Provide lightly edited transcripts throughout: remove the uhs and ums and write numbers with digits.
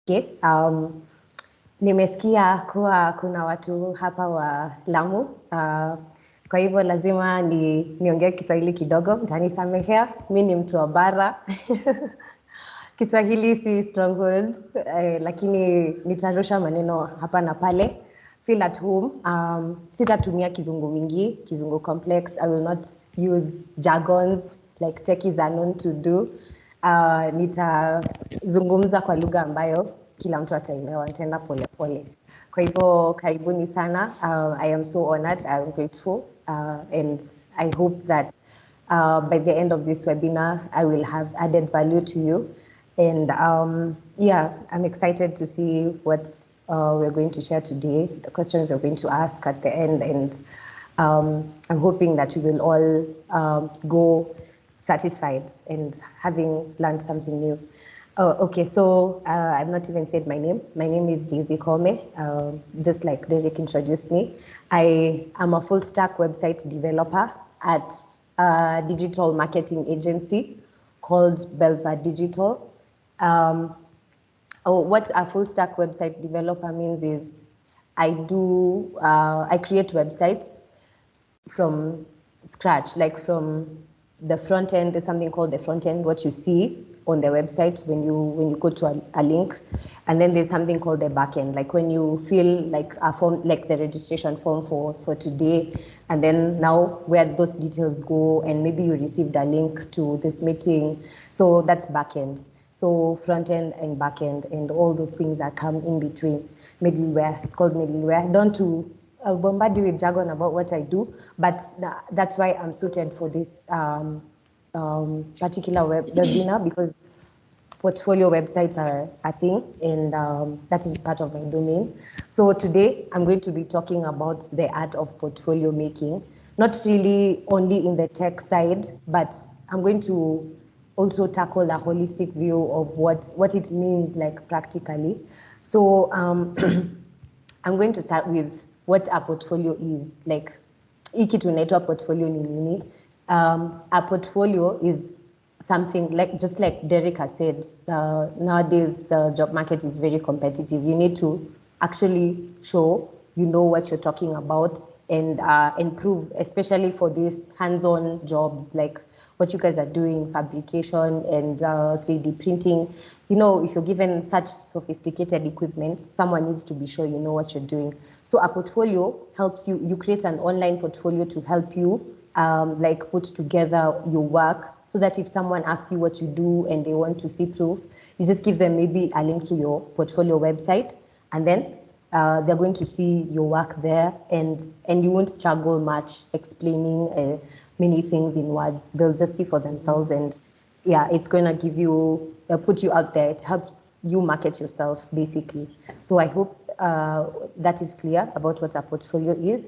Okay. Nimesikia kuwa kuna watu hapa wa Lamu. Kwa hivyo lazima niongee Kiswahili kidogo, mtanisamehea. Mimi ni mtu wa bara. Kiswahili si stronghold, lakini nitarusha maneno hapa na pale. Feel at home. Sitatumia kizungu mingi, kizungu complex. I will not use jargons like techies are known to do. Nitazungumza kwa lugha ambayo kila mtu ataelewa, nitaenda pole pole. Kwa hivyo karibuni sana. I am so honored, I am grateful, and I hope that by the end of this webinar, I will have added value to you. And yeah, I'm excited to see what we're going to share today, the questions we're going to ask at the end, and I'm hoping that we will all go satisfied and having learned something new. Okay, so I've not even said my name. My name is Daisy Kome, just like Derek introduced me. I am a full stack website developer at a digital marketing agency called Belva Digital. What a full stack website developer means is I create websites from scratch, like from the front end. There's something called the front end, what you see on the website when you go to a link, and then there's something called the back end, like when you fill like a form, like the registration form for today, and then now where those details go, and maybe you received a link to this meeting. So that's back end. So front end and back end and all those things that come in between. Middleware, it's called middleware. Don't to bombard you with jargon about what I do, but that's why I'm suited for this particular webinar, because portfolio websites are a thing, and that is part of my domain. So today I'm going to be talking about the art of portfolio making, not really only in the tech side, but I'm going to also tackle a holistic view of what it means, like practically. So I'm going to start with what a portfolio is. Like, hii kitu inaitwa portfolio ni nini? A portfolio is something like, just like Derek has said, nowadays the job market is very competitive. You need to actually show you know what you're talking about, and prove, especially for these hands-on jobs like what you guys are doing, fabrication and 3D printing. You know, if you're given such sophisticated equipment, someone needs to be sure you know what you're doing. So a portfolio helps you create an online portfolio to help you like put together your work, so that if someone asks you what you do and they want to see proof, you just give them maybe a link to your portfolio website, and then they're going to see your work there, and you won't struggle much explaining many things in words. They'll just see for themselves, and yeah, it's going to give you, put you out there. It helps you market yourself, basically. So I hope that is clear about what a portfolio is.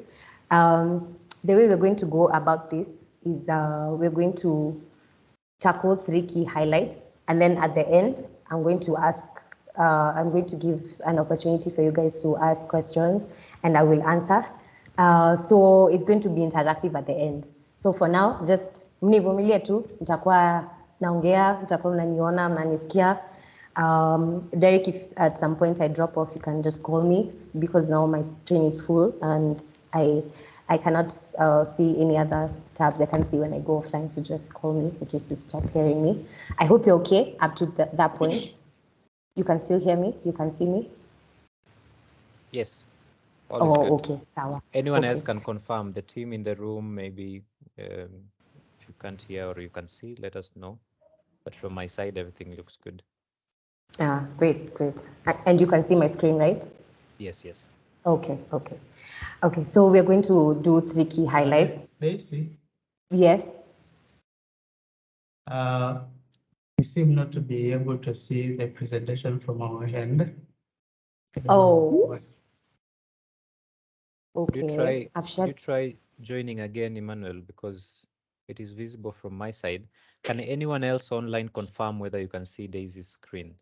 The way we're going to go about this is we're going to tackle 3 key highlights, and then at the end, I'm going to give an opportunity for you guys to ask questions, and I will answer. So it's going to be interactive at the end. So for now, just mnivumilie tu, nitakuwa naongea, mtakuwa mnaniona, mnanisikia. Derek, if at some point I drop off, you can just call me, because now my screen is full and I cannot see any other tabs I can see when I go offline, so just call me in case you stop hearing me. I hope you're okay up to that point. You can still hear me? You can see me? Yes. All is good. Okay, sawa. Anyone Okay. else can confirm. The team in the room, maybe if you can't hear or you can see, let us know. But from my side, everything looks good. Great. And you can see my screen, right? Yes. Okay. So we're going to do 3 key highlights. Daisy, Yes. we seem not to be able to see the presentation from our end. Oh. Okay. Okay. You try joining again, Emmanuel, because it is visible from my side. Can anyone else online confirm whether you can see Daisy's screen?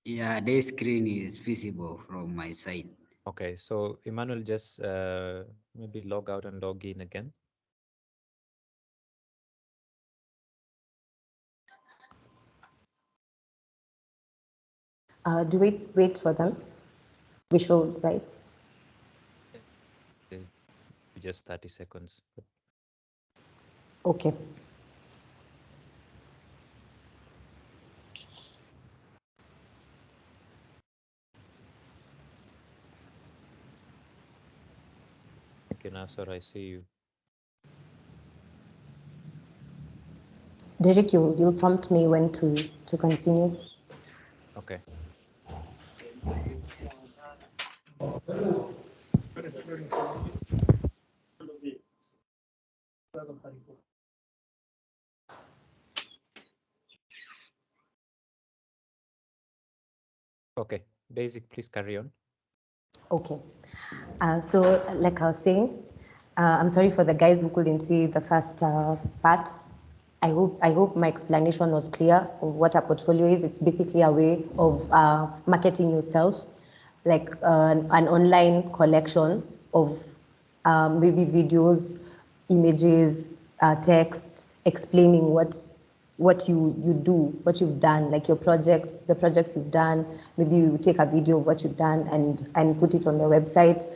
Yeah, the screen is visible from my side. Okay, so Emmanuel, just maybe log out and log in again. Do we wait for them? We should, right? Just 30 seconds. Okay. Okay, Nasser, I see you. Derek, you'll prompt me when to continue. Okay. Okay, Daisy, please carry on. Okay. So like I was saying, I'm sorry for the guys who couldn't see the first part. I hope my explanation was clear of what a portfolio is. It's basically a way of marketing yourself, like an online collection of maybe videos, images, text, explaining what you do, what you've done, like your projects, the projects you've done. Maybe you take a video of what you've done and put it on your website,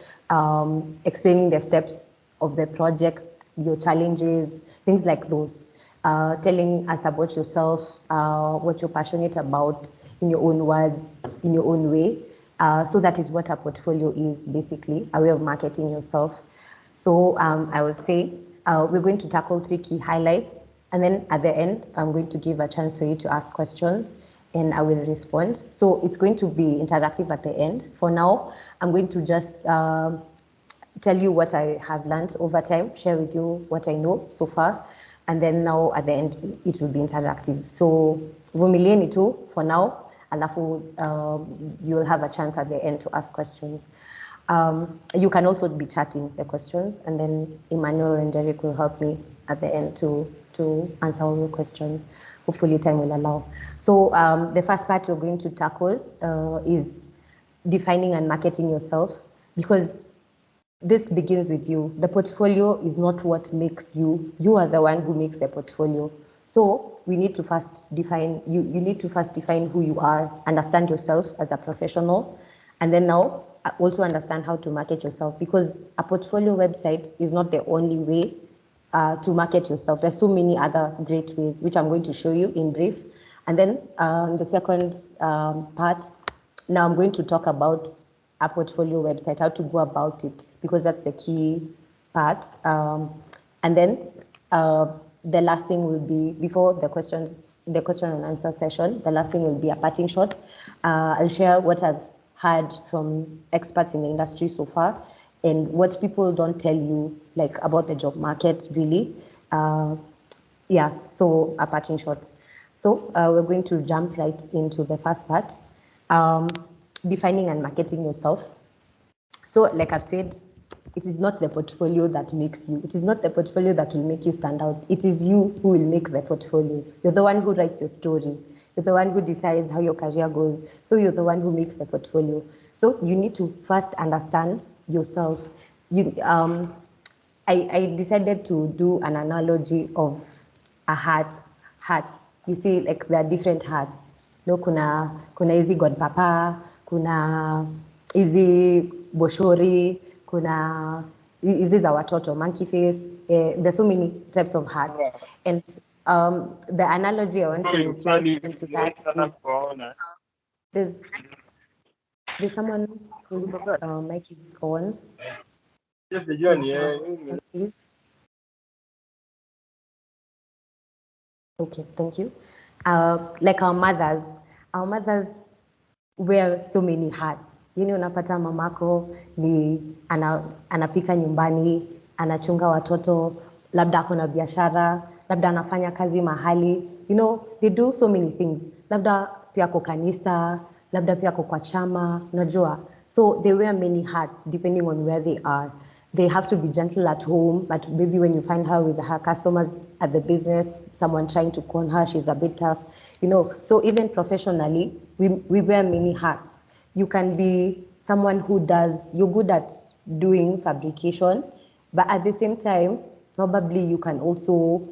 explaining the steps of the project, your challenges, things like those. Telling us about yourself, what you're passionate about in your own words, in your own way. So that is what a portfolio is, basically, a way of marketing yourself. So I was saying, we're going to tackle 3 key highlights. And then at the end, I'm going to give a chance for you to ask questions and I will respond. So it's going to be interactive at the end. For now, I'm going to just tell you what I have learned over time, share with you what I know so far. And then now at the end, it will be interactive. So vumilieni tu for now, alafu you'll have a chance at the end to ask questions. You can also be chatting the questions, and then Emmanuel and Derek will help me at the end to answer all your questions. Hopefully time will allow. So the first part we're going to tackle is defining and marketing yourself, because this begins with you. The portfolio is not what makes you. You are the one who makes the portfolio. So we need to first define, you need to first define who you are, understand yourself as a professional, and then now also understand how to market yourself, because a portfolio website is not the only way to market yourself. There's so many other great ways, which I'm going to show you in brief. And then the second part, now I'm going to talk about a portfolio website, how to go about it, because that's the key part. And then the last thing will be, before the question and answer session, the last thing will be a parting shot. I'll share what I've heard from experts in the industry so far and what people don't tell you, like about the job market, really. Yeah, so a parting shot. So we're going to jump right into the first part, defining and marketing yourself. So like I've said, it is not the portfolio that makes you. It is not the portfolio that will make you stand out. It is you who will make the portfolio. You're the one who writes your story. You're the one who decides how your career goes. So you're the one who makes the portfolio. So you need to first understand yourself. I decided to do an analogy of a hats. You see, like there are different hats. No, kuna hizi godpapa, kuna hizi boshori, kuna hizi za watoto, monkey face. There's so many types of hats. And the analogy I want to plug into that is there's someone whose mic is on. Please. Okay, thank you. Like our mothers wear so many hats. Yani unapata mamako ni anapika nyumbani, anachunga watoto, labda ako na biashara, labda anafanya kazi mahali. You know, they do so many things. Labda pia ako kanisa, labda pia ako kwa chama, unajua. So they wear many hats depending on where they are. They have to be gentle at home, but maybe when you find her with her customers at the business, someone trying to con her, she's a bit tough, you know. So even professionally, we wear many hats. You can be someone you're good at doing fabrication, but at the same time, probably you can also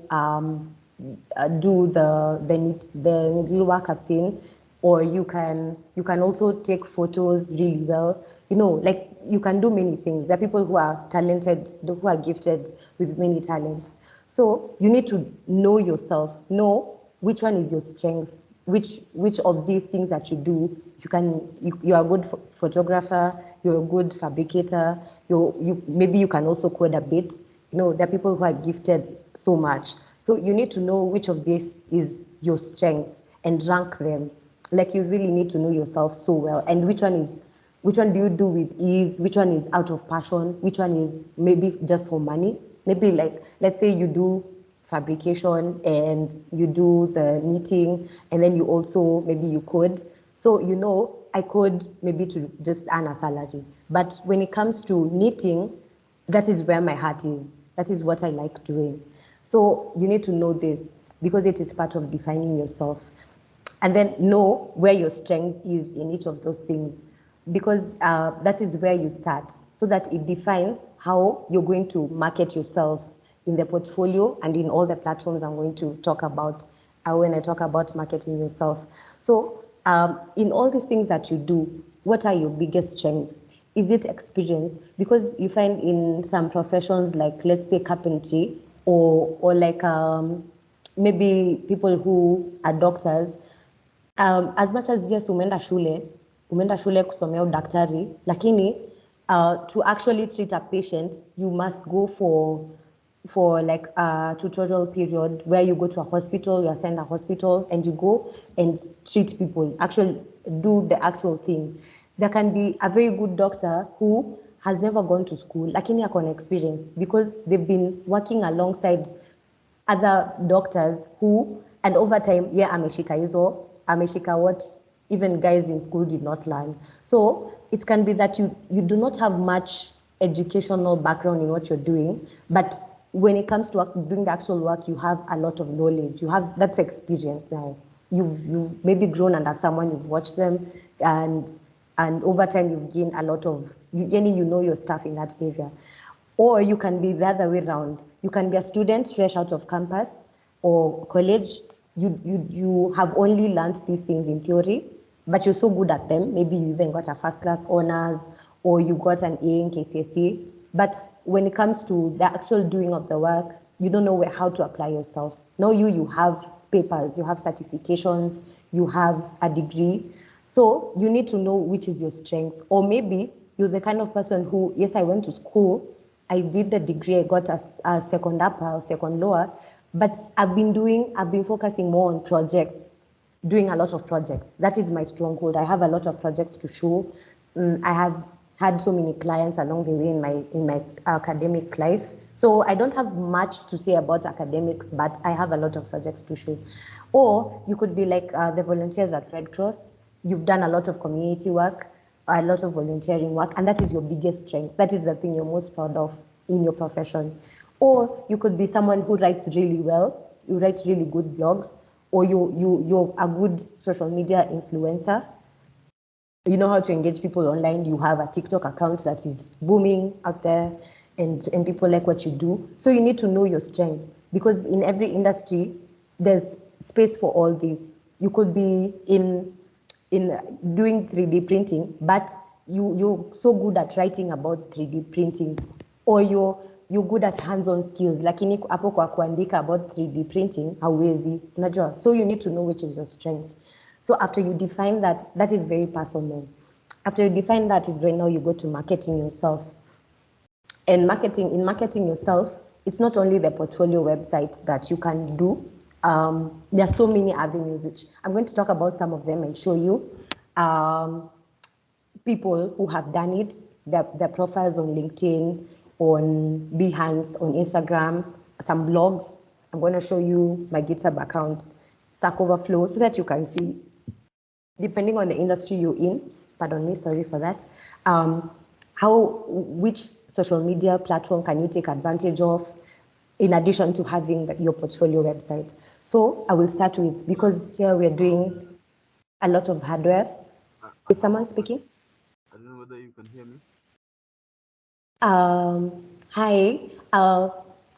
do the needle work I've seen. or you can also take photos really well. You know, like you can do many things. There are people who are talented, who are gifted with many talents. So you need to know yourself, know which one is your strength, which of these things that you do, you are a good photographer, you're a good fabricator, maybe you can also code a bit. You know, there are people who are gifted so much. So you need to know which of this is your strength and rank them. Like you really need to know yourself so well, and which one do you do with ease, which one is out of passion, which one is maybe just for money. Maybe like, let's say you do fabrication and you do the knitting, and then you also, maybe you code. So, you know, I code maybe to just earn a salary. But when it comes to knitting, that is where my heart is. That is what I like doing. So you need to know this because it is part of defining yourself. And then know where your strength is in each of those things, because that is where you start, so that it defines how you're going to market yourself in the portfolio and in all the platforms I'm going to talk about when I talk about marketing yourself. So in all these things that you do, what are your biggest strengths? Is it experience? Because you find in some professions, like let's say carpentry, or like maybe people who are doctors, as much as yes, umeenda shule kusomea udaktari, lakini to actually treat a patient, you must go for like a tutorial period where you go to a hospital, you are sent a hospital, and you go and treat people, actually do the actual thing. There can be a very good doctor who has never gone to school, lakini ako na experience because they've been working alongside other doctors who, and over time, yeah, ameshika what even guys in school did not learn. So it can be that you do not have much educational background in what you're doing, but when it comes to doing the actual work, you have a lot of knowledge. You have that's experience now. You've maybe grown under someone, you've watched them, and over time you've gained a lot of, you know your stuff in that area. Or you can be the other way around. You can be a student fresh out of campus or college. You have only learned these things in theory, but you're so good at them. Maybe you even got a first class honors, or you got an A in KCSE. But when it comes to the actual doing of the work, you don't know how to apply yourself. Now you have papers, you have certifications, you have a degree. So you need to know which is your strength. Or maybe you're the kind of person who, yes, I went to school, I did the degree, I got a second upper or second lower, but I've been focusing more on projects, doing a lot of projects. That is my stronghold. I have a lot of projects to show. I have had so many clients along the way in my academic life. So I don't have much to say about academics, but I have a lot of projects to show. Or you could be like the volunteers at Red Cross. You've done a lot of community work, a lot of volunteering work, and that is your biggest strength. That is the thing you're most proud of in your profession. Or you could be someone who writes really well, you write really good blogs, or you're a good social media influencer. You know how to engage people online. You have a TikTok account that is booming out there, and people like what you do. So you need to know your strengths, because in every industry, there's space for all this. You could be in doing 3D printing, but you're so good at writing about 3D printing, or you're good at hands-on skills, lakini hapo kwa kuandika about 3D printing hauwezi, unajua. So you need to know which is your strength. So after you define that, that is very personal. After you define that is when now you go to marketing yourself. And in marketing yourself, it's not only the portfolio website that you can do. There are so many avenues, which I'm going to talk about some of them and show you people who have done it, their profiles on LinkedIn, on Behance, on Instagram, some blogs. I'm going to show you my GitHub accounts, Stack Overflow, so that you can see, depending on the industry you're in, pardon me, sorry for that, which social media platform can you take advantage of in addition to having your portfolio website. So I will start with, because here we're doing a lot of hardware. Is someone speaking? I don't know whether you can hear me. Hi.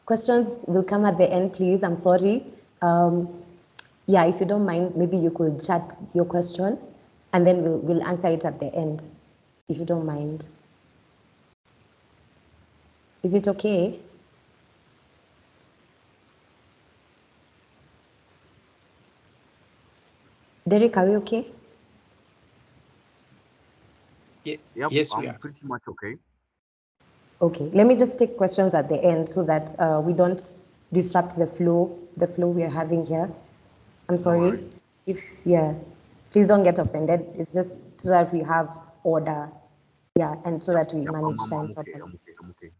Questions will come at the end, please. I'm sorry. Yeah, if you don't mind, maybe you could chat your question and then we'll answer it at the end, if you don't mind. Is it okay? Derek, are we okay? Yep, Yes, we I'm are. pretty much okay. Okay, let me just take questions at the end so that we don't disrupt the flow we are having here. I'm sorry. worries. Yeah, please don't get offended. It's just so that we have order. Yeah, and so that we Yep, manage I'm time okay. properly. I'm okay.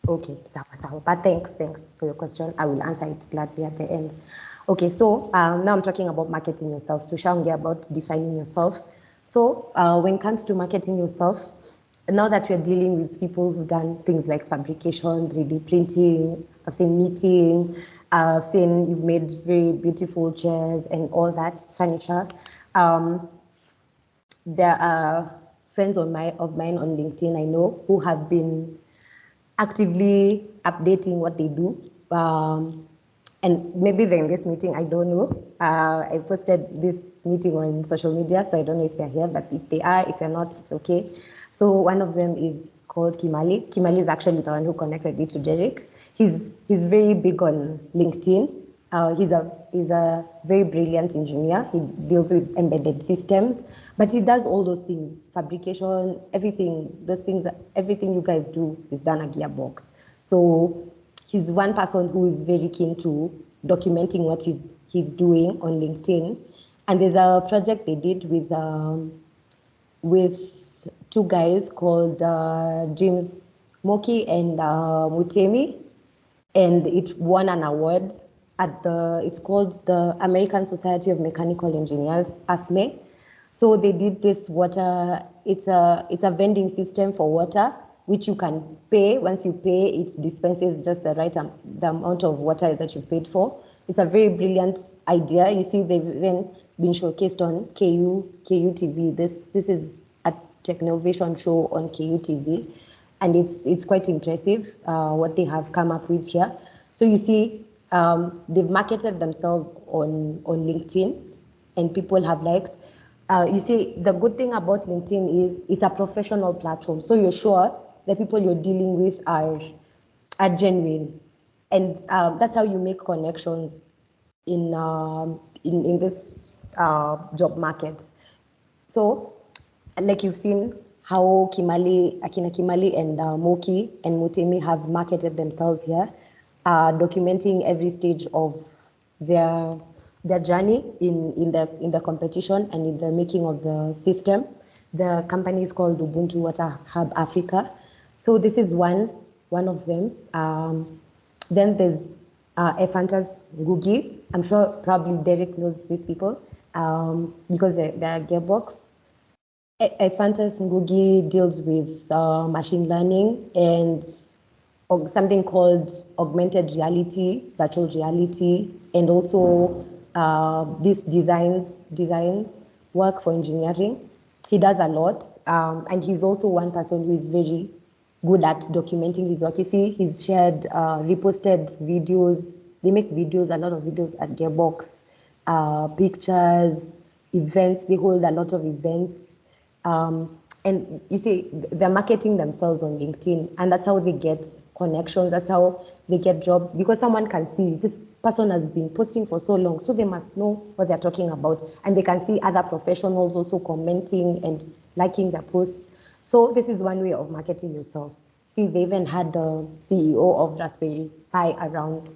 Okay, sawa. But thanks for your question. I will answer it gladly at the end. Okay, so now I'm talking about marketing yourself. Tushaongea about defining yourself. So when it comes to marketing yourself, now that we're dealing with people who've done things like fabrication, 3D printing, I've seen knitting, I've seen you've made very beautiful chairs and all that furniture. There are friends of mine on LinkedIn I know who have been actively updating what they do. And maybe they're in this meeting, I don't know. I posted this meeting on social media, so I don't know if they're here, but if they are, if they're not, it's okay. So one of them is called Kimali. Kimali is actually the one who connected me to Derek. He's very big on LinkedIn. He's a very brilliant engineer. He deals with embedded systems, but he does all those things, fabrication, everything. Those things, everything you guys do is done at Gearbox. So he's one person who is very keen to documenting what he's doing on LinkedIn. And there's a project they did with two guys called James Moki and Mutemi, and it won an award at it's called the American Society of Mechanical Engineers, ASME. So they did this water, it's a vending system for water, which you can pay. Once you pay, it dispenses just the right the amount of water that you've paid for. It's a very brilliant idea. You see, they've even been showcased on KU TV. This is a Technovation show on KU TV, and it's quite impressive what they have come up with here. So you see, they've marketed themselves on LinkedIn, and people have liked. You see, the good thing about LinkedIn is it's a professional platform, so you're sure the people you're dealing with are genuine, and that's how you make connections in this job market. So, like you've seen how Akina Kimali and Moki and Mutemi have marketed themselves here, documenting every stage of their journey in the competition and in the making of the system. The company is called Ubuntu Water Hub Africa. So this is one of them. Then there's Ephantas Ngugi. I'm sure probably Derek knows these people because they're Gearbox. Ephantas Ngugi deals with machine learning and something called augmented reality, virtual reality, and also this design work for engineering. He does a lot, and he's also one person who is very good at documenting his work. You see, he's shared, reposted videos. They make videos, a lot of videos at Gearbox, pictures, events. They hold a lot of events. And you see, they're marketing themselves on LinkedIn, and that's how they get connections. That's how they get jobs, because someone can see this person has been posting for so long, so they must know what they're talking about, and they can see other professionals also commenting and liking their posts. So this is one way of marketing yourself. See, they even had the CEO of Raspberry Pi around.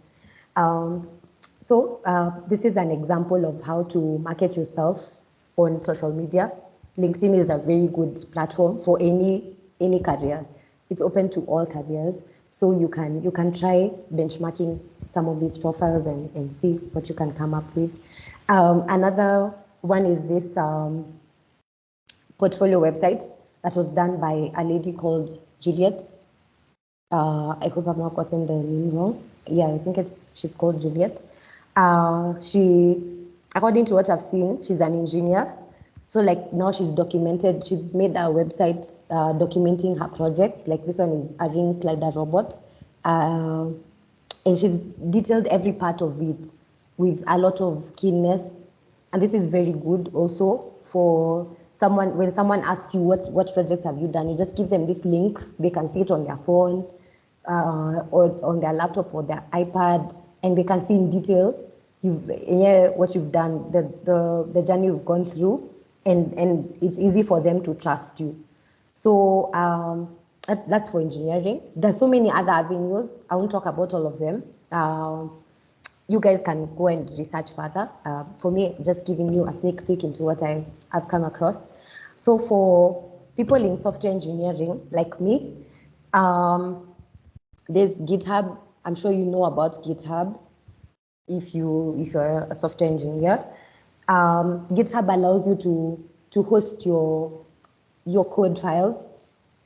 So this is an example of how to market yourself on social media. LinkedIn is a very good platform for any career. It's open to all careers. So you can try benchmarking some of these profiles and see what you can come up with. Another one is this portfolio website that was done by a lady called Juliet. I hope I've not gotten the name wrong. Yeah, I think she's called Juliet. She, according to what I've seen, she's an engineer. So like now she's made a website documenting her projects. Like this one is a ring slider robot. And she's detailed every part of it. with a lot of keenness. And this is very good also for someone, when someone asks you what projects have you done, you just give them this link, they can see it on their phone or on their laptop or their iPad, and they can see in detail what you've done, the journey you've gone through, and it's easy for them to trust you. So that's for engineering. There's so many other avenues. I won't talk about all of them. You guys can go and research further. For me, just giving you a sneak peek into what I've come across. So for people in software engineering like me, there's GitHub. I'm sure you know about GitHub if you're a software engineer. GitHub allows you to host your code files,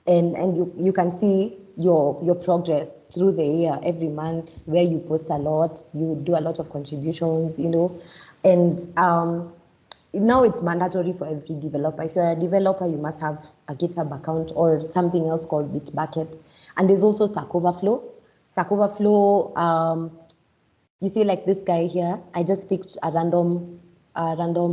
and you can see your progress through the year, every month, where you post a lot, you do a lot of contributions, and now it's mandatory for every developer. If you're a developer, you must have a GitHub account or something else called Bitbucket. And there's also Stack Overflow. Stack Overflow, you see, like this guy here, I just picked a random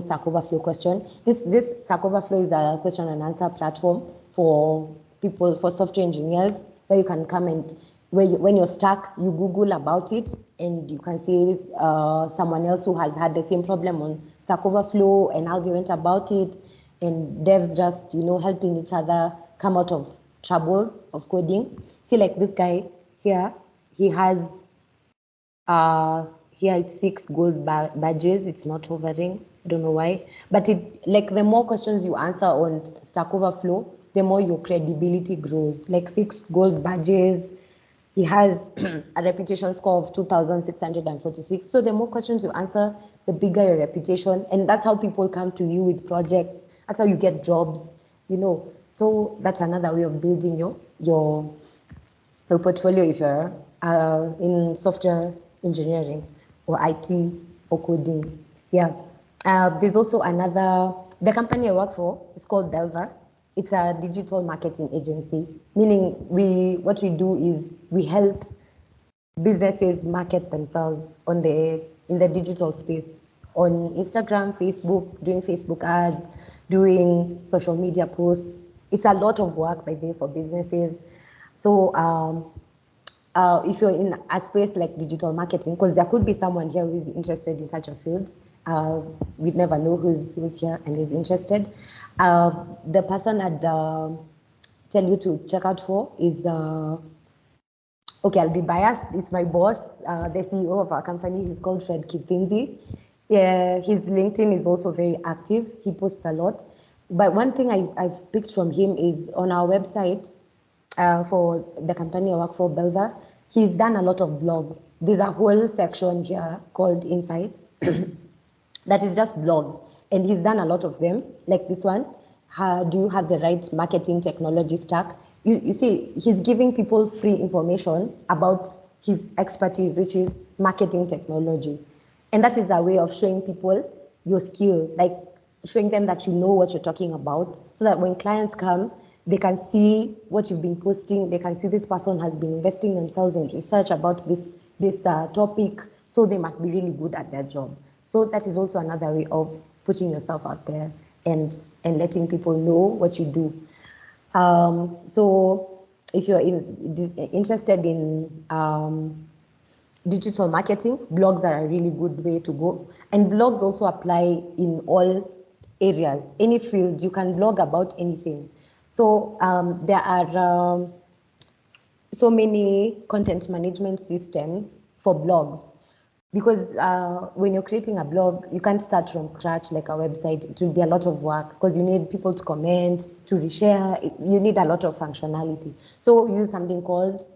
Stack Overflow question. This Stack Overflow is a question and answer platform for people, for software engineers, where you can come and when you're stuck, you Google about it, and you can see someone else who has had the same problem on Stack Overflow and how they went about it, and devs just helping each other come out of troubles of coding. See, like this guy here, he has 6 gold badges. It's not hovering. I don't know why. But the more questions you answer on Stack Overflow, the more your credibility grows. Like 6 gold badges. He has a reputation score of 2,646. So the more questions you answer, the bigger your reputation. And that's how people come to you with projects. That's how you get jobs, So that's another way of building your portfolio if you're in software engineering or IT or coding. Yeah. There's also the company I work for is called Belva. It's a digital marketing agency, meaning what we do is we help businesses market themselves in the digital space, on Instagram, Facebook, doing Facebook ads, doing social media posts. It's a lot of work by the way for businesses. So if you're in a space like digital marketing, because there could be someone here who is interested in such a field, we'd never know who's here and is interested. The person I'd tell you to check out for is, okay, I'll be biased. It's my boss, the CEO of our company. He's called Fred Kithinzi. Yeah, his LinkedIn is also very active. He posts a lot. But one thing I've picked from him is on our website, for the company I work for, Belva, he's done a lot of blogs. There's a whole section here called Insights that is just blogs. And he's done a lot of them, like this one. Do you have the right marketing technology stack? You see, he's giving people free information about his expertise, which is marketing technology. And that is a way of showing people your skill, like showing them that you know what you're talking about, so that when clients come, they can see what you've been posting. They can see this person has been investing themselves in research about this topic, so they must be really good at their job. So that is also another way of putting yourself out there and letting people know what you do. So if you're interested in digital marketing, blogs are a really good way to go. And blogs also apply in all areas, any field. You can blog about anything. So there are so many content management systems for blogs, because when you're creating a blog, you can't start from scratch like a website. It will be a lot of work because you need people to comment, to reshare. You need a lot of functionality. So use something called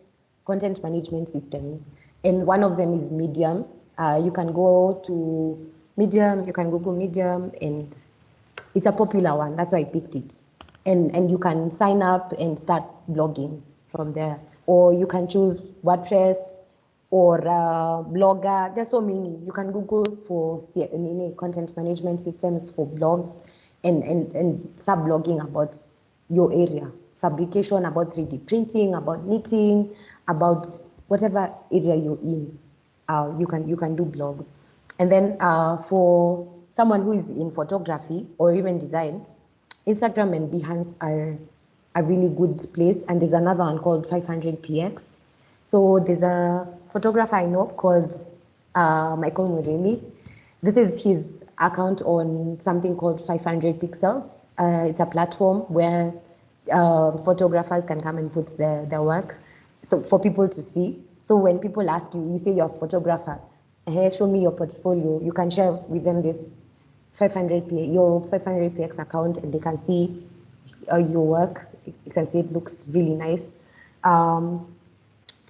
content management systems. And one of them is Medium. You can go to Medium, you can Google Medium, and it's a popular one. That's why I picked it. And you can sign up and start blogging from there. Or you can choose WordPress or Blogger. There's so many. You can Google for content management systems for blogs and start blogging about your area. Fabrication, about 3D printing, about knitting, about whatever area you're in. You can do blogs. And then for someone who is in photography or even design, Instagram and Behance are a really good place. And there's another one called 500px. So there's a photographer I know called Michael Mureli. This is his account on something called 500 Pixels. It's a platform where photographers can come and put their work so for people to see. So when people ask you, you say you're a photographer, hey, show me your portfolio, you can share with them this 500px account, and they can see your work. You can see it looks really nice.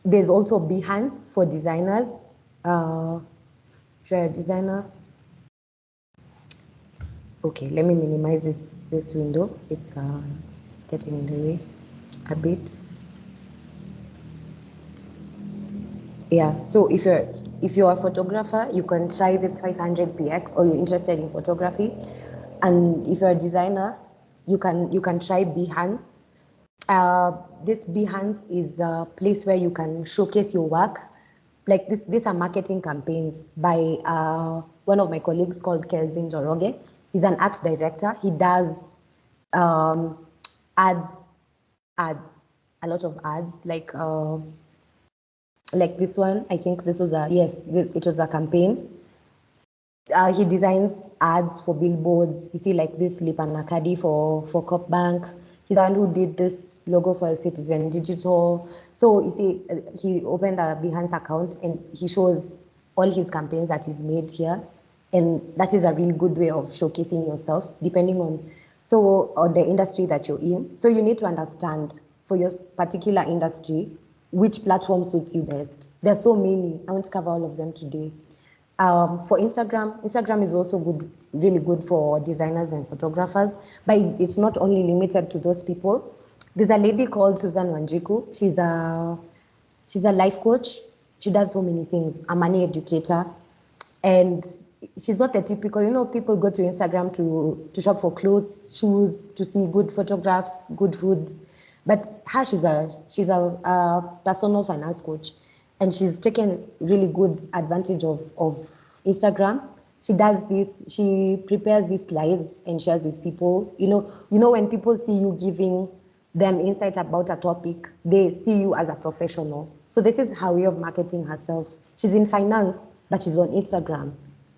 There's also Behance for designers. Share a designer. Okay, let me minimize this window. It's getting in the way a bit. Yeah, so if you're a photographer, you can try this 500px, or you're interested in photography. And if you're a designer, you can try Behance. This Behance is a place where you can showcase your work. Like these are marketing campaigns by one of my colleagues called Kelvin Joroge. He's an art director. He does ads, a lot of ads, like this one. I think this was it was a campaign. He designs ads for billboards. You see, like this Lipa Nakadi for Coop Bank. He's the one who did this logo for Citizen Digital. So you see, he opened a Behance account and he shows all his campaigns that he's made here. And that is a really good way of showcasing yourself, depending on the industry that you're in. So you need to understand for your particular industry which platform suits you best. There's so many. I won't cover all of them today. For Instagram is also good, really good for designers and photographers, but it's not only limited to those people. There's a lady called Susan Wanjiku. She's a life coach. She does so many things, a money educator, and she's not the typical, people go to Instagram to shop for clothes, shoes, to see good photographs, good food. But her, she's a personal finance coach, and she's taken really good advantage of Instagram. She does this, she prepares these slides and shares with people. You know when people see you giving them insight about a topic, they see you as a professional. So this is her way of marketing herself. She's in finance, but she's on Instagram.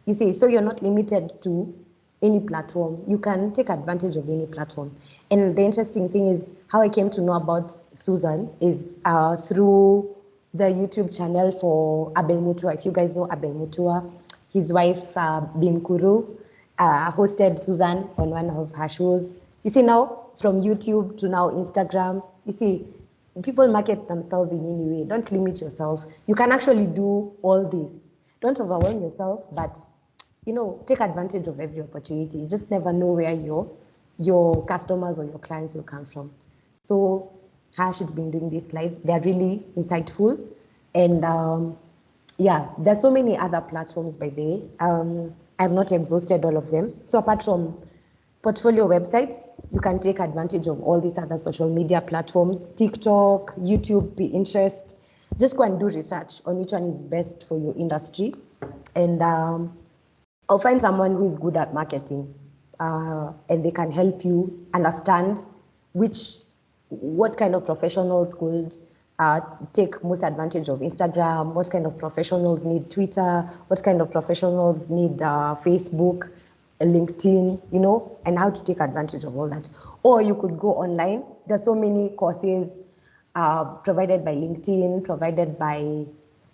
You see, so you're not limited to any platform. You can take advantage of any platform. And the interesting thing is how I came to know about Susan is through the YouTube channel for Abel Mutua. If you guys know Abel Mutua, his wife, Bim Kuru, hosted Susan on one of her shows. You see, now from YouTube to now Instagram, you see, people market themselves in any way. Don't limit yourself. You can actually do all this. Don't overwhelm yourself, but take advantage of every opportunity. You just never know where your customers or your clients will come from. So she's been doing these slides. They're really insightful. And there's so many other platforms, by the way. I've not exhausted all of them. So apart from portfolio websites, you can take advantage of all these other social media platforms, TikTok, YouTube, Pinterest. Just go and do research on which one is best for your industry. And I'll find someone who is good at marketing, and they can help you understand what kind of professionals could take most advantage of Instagram, what kind of professionals need Twitter, what kind of professionals need Facebook, LinkedIn, and how to take advantage of all that. Or you could go online. There's so many courses provided by LinkedIn, provided by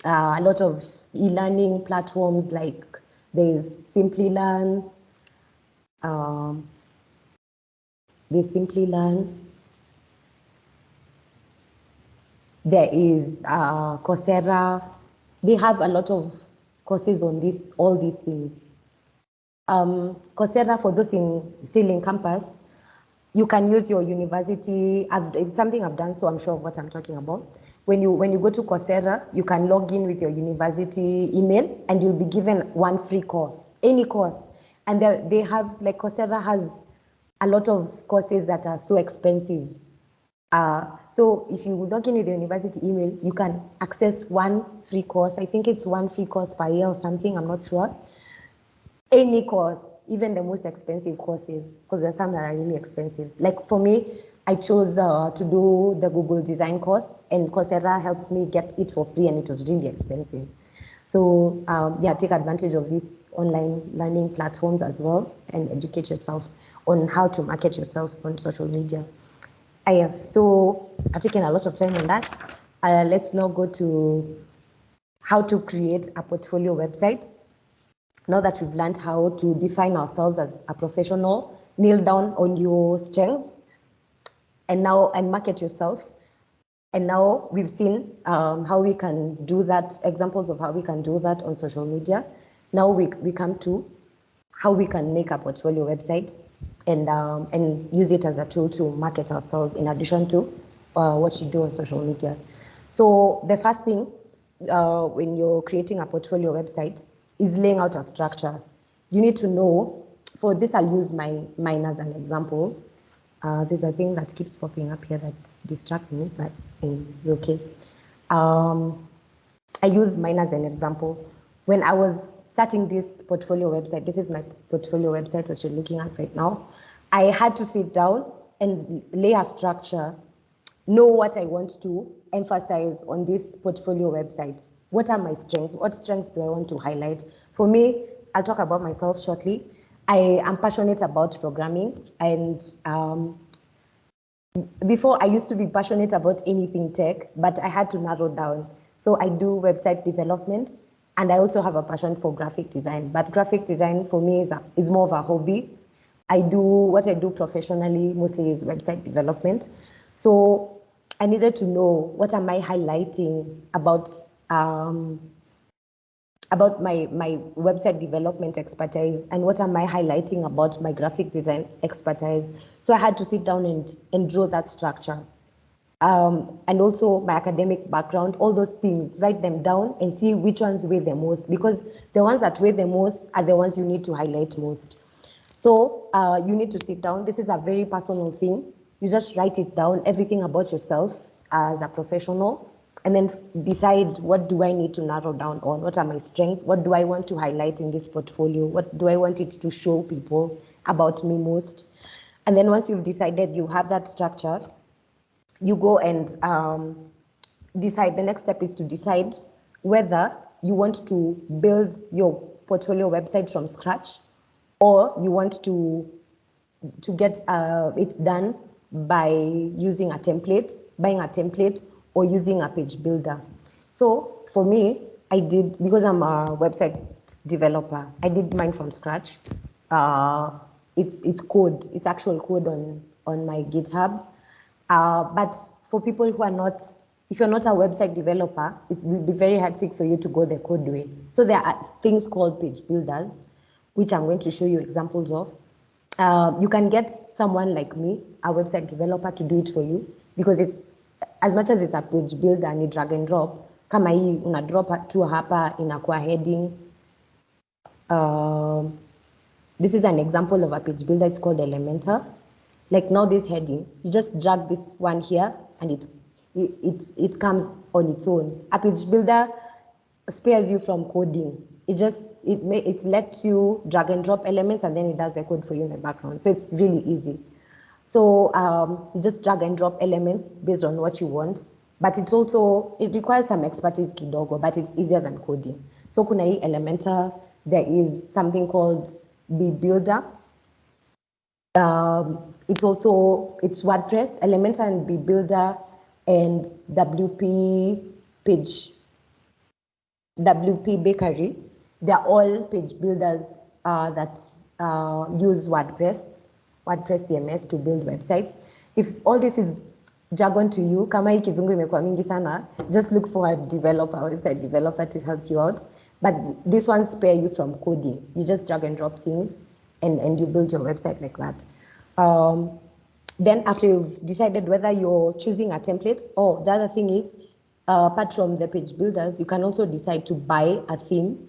a lot of e-learning platforms, like there's Simplilearn, there is Coursera. They have a lot of courses on all these things. Coursera, for those still in campus, you can use your university. It's something I've done, so I'm sure of what I'm talking about. When you go to Coursera, you can log in with your university email, and you'll be given one free course, any course. And they have, like, Coursera has a lot of courses that are so expensive. So if you log in with your university email, you can access one free course. I think it's one free course per year or something, I'm not sure. any course, even the most expensive courses, because there's some that are really expensive. Like for me, I chose to do the Google design course, and Coursera helped me get it for free, and it was really expensive. So yeah, take advantage of these online learning platforms as well, and educate yourself on how to market yourself on social media. So I've taken a lot of time on that. Let's now go to how to create a portfolio website. Now that we've learned how to define ourselves as a professional, nail down on your strengths, and market yourself. And now we've seen how we can do that, examples of how we can do that on social media. Now we come to how we can make a portfolio website and use it as a tool to market ourselves in addition to what you do on social media. So the first thing when you're creating a portfolio website is laying out a structure. You need to know, for this I'll use mine as an example. There's a thing that keeps popping up here that's distracting me, but okay. I use mine as an example. When I was starting this portfolio website, this is my portfolio website, what you're looking at right now. I had to sit down and lay a structure, know what I want to emphasize on this portfolio website. What are my strengths? What strengths do I want to highlight? For me, I'll talk about myself shortly. I am passionate about programming, and before I used to be passionate about anything tech, but I had to narrow down. So I do website development, and I also have a passion for graphic design. But graphic design for me is more of a hobby. What I do professionally mostly is website development. So I needed to know, what am I highlighting about my website development expertise, and what am I highlighting about my graphic design expertise. So I had to sit down and draw that structure. And also my academic background, all those things, write them down and see which ones weigh the most, because the ones that weigh the most are the ones you need to highlight most. So you need to sit down. This is a very personal thing. You just write it down, everything about yourself as a professional, and then decide, what do I need to narrow down on? What are my strengths? What do I want to highlight in this portfolio? What do I want it to show people about me most? And then once you've decided, you have that structure, you go and decide. The next step is to decide whether you want to build your portfolio website from scratch, or you want to get it done by using a template, buying a template, or using a page builder. So for me, because I'm a website developer, I did mine from scratch. It's code, it's actual code on my GitHub. But for people who are not, if you're not a website developer, it will be very hectic for you to go the code way. So there are things called page builders, which I'm going to show you examples of. You can get someone like me, a website developer, to do it for you, because it's, as much as it's a page builder, ni drag and drop. Kama hii una drop tu hapa, inakuwa heading. This is an example of a page builder. It's called Elementor. Like now this heading, you just drag this one here, and it comes on its own. A page builder spares you from coding. It lets you drag and drop elements, and then it does the code for you in the background. So it's really easy. So you just drag and drop elements based on what you want. But it requires some expertise kidogo, but it's easier than coding. So kuna hii Elementor, there is something called BBuilder. It's WordPress, Elementor and BBuilder, and WP Bakery. They're all page builders that use WordPress CMS to build websites. If all this is jargon to you, kama hii kizungu imekuwa mingi sana, just look for a website developer to help you out. But this one spare you from coding. You just drag and drop things, and you build your website like that. Then after you've decided whether you're choosing a template, the other thing is, apart from the page builders, you can also decide to buy a theme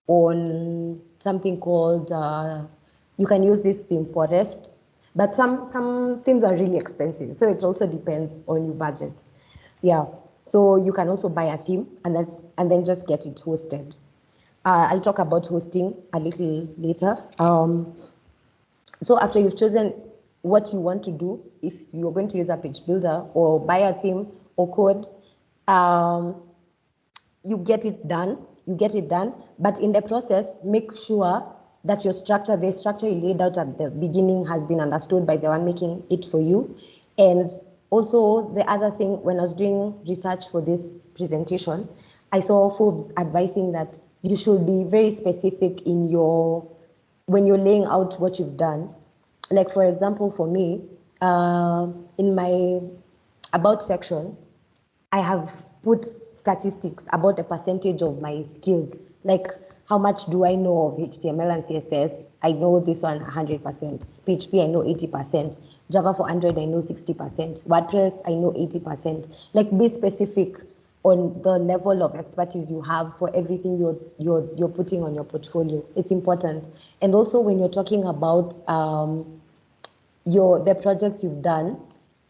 on something called, you can use this theme for REST, but some themes are really expensive, so it also depends on your budget. Yeah, so you can also buy a theme and then just get it hosted. I'll talk about hosting a little later. So after you've chosen what you want to do, if you're going to use a page builder or buy a theme or code, you get it done, but in the process, make sure that the structure you laid out at the beginning has been understood by the one making it for you. And also the other thing, when I was doing research for this presentation, I saw Forbes advising that you should be very specific when you're laying out what you've done. Like for example, for me, in my about section, I have put statistics about the percentage of my skills, like how much do I know of HTML and CSS? I know this one 100%. PHP, I know 80%. Java for Android, I know 60%. WordPress, I know 80%. Like be specific on the level of expertise you have for everything you're putting on your portfolio. It's important. And also when you're talking about the projects you've done,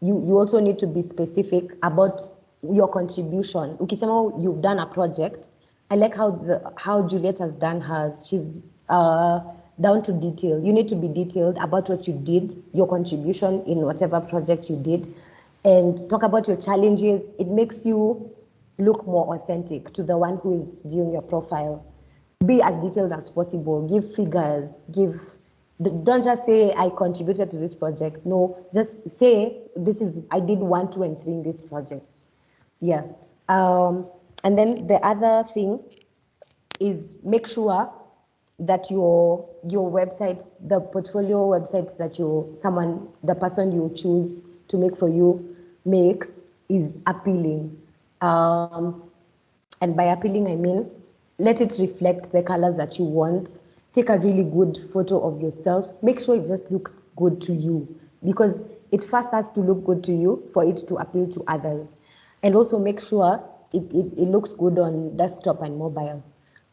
you also need to be specific about your contribution. Ukisema you've done a project, I like how Juliet has done hers. She's down to detail. You need to be detailed about what you did, your contribution in whatever project you did, and talk about your challenges. It makes you look more authentic to the one who is viewing your profile. Be as detailed as possible. Give figures. Don't just say I contributed to this project. No, just say I did 1, 2, and 3 in this project. Yeah. And then the other thing is make sure that your website, the portfolio website that the person you choose to make for you makes is appealing. And by appealing, I mean, let it reflect the colors that you want. Take a really good photo of yourself. Make sure it just looks good to you, because it first has to look good to you for it to appeal to others. And also make sure it looks good on desktop and mobile,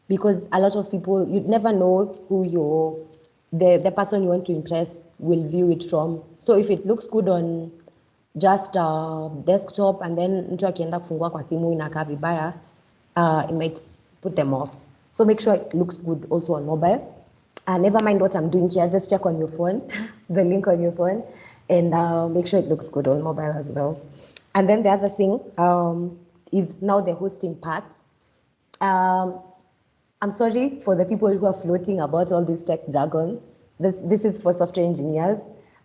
because a lot of people, you'd never know who the person you want to impress will view it from. So if it looks good on just desktop and then mtu akienda kufungua kwa simu inakaa vibaya, it might put them off. So make sure it looks good also on mobile. Never mind what I'm doing here, just check on your phone, the link on your phone, and make sure it looks good on mobile as well. And then the other thing is now the hosting part. I'm sorry for the people who are floating about all these tech jargons. This is for software engineers.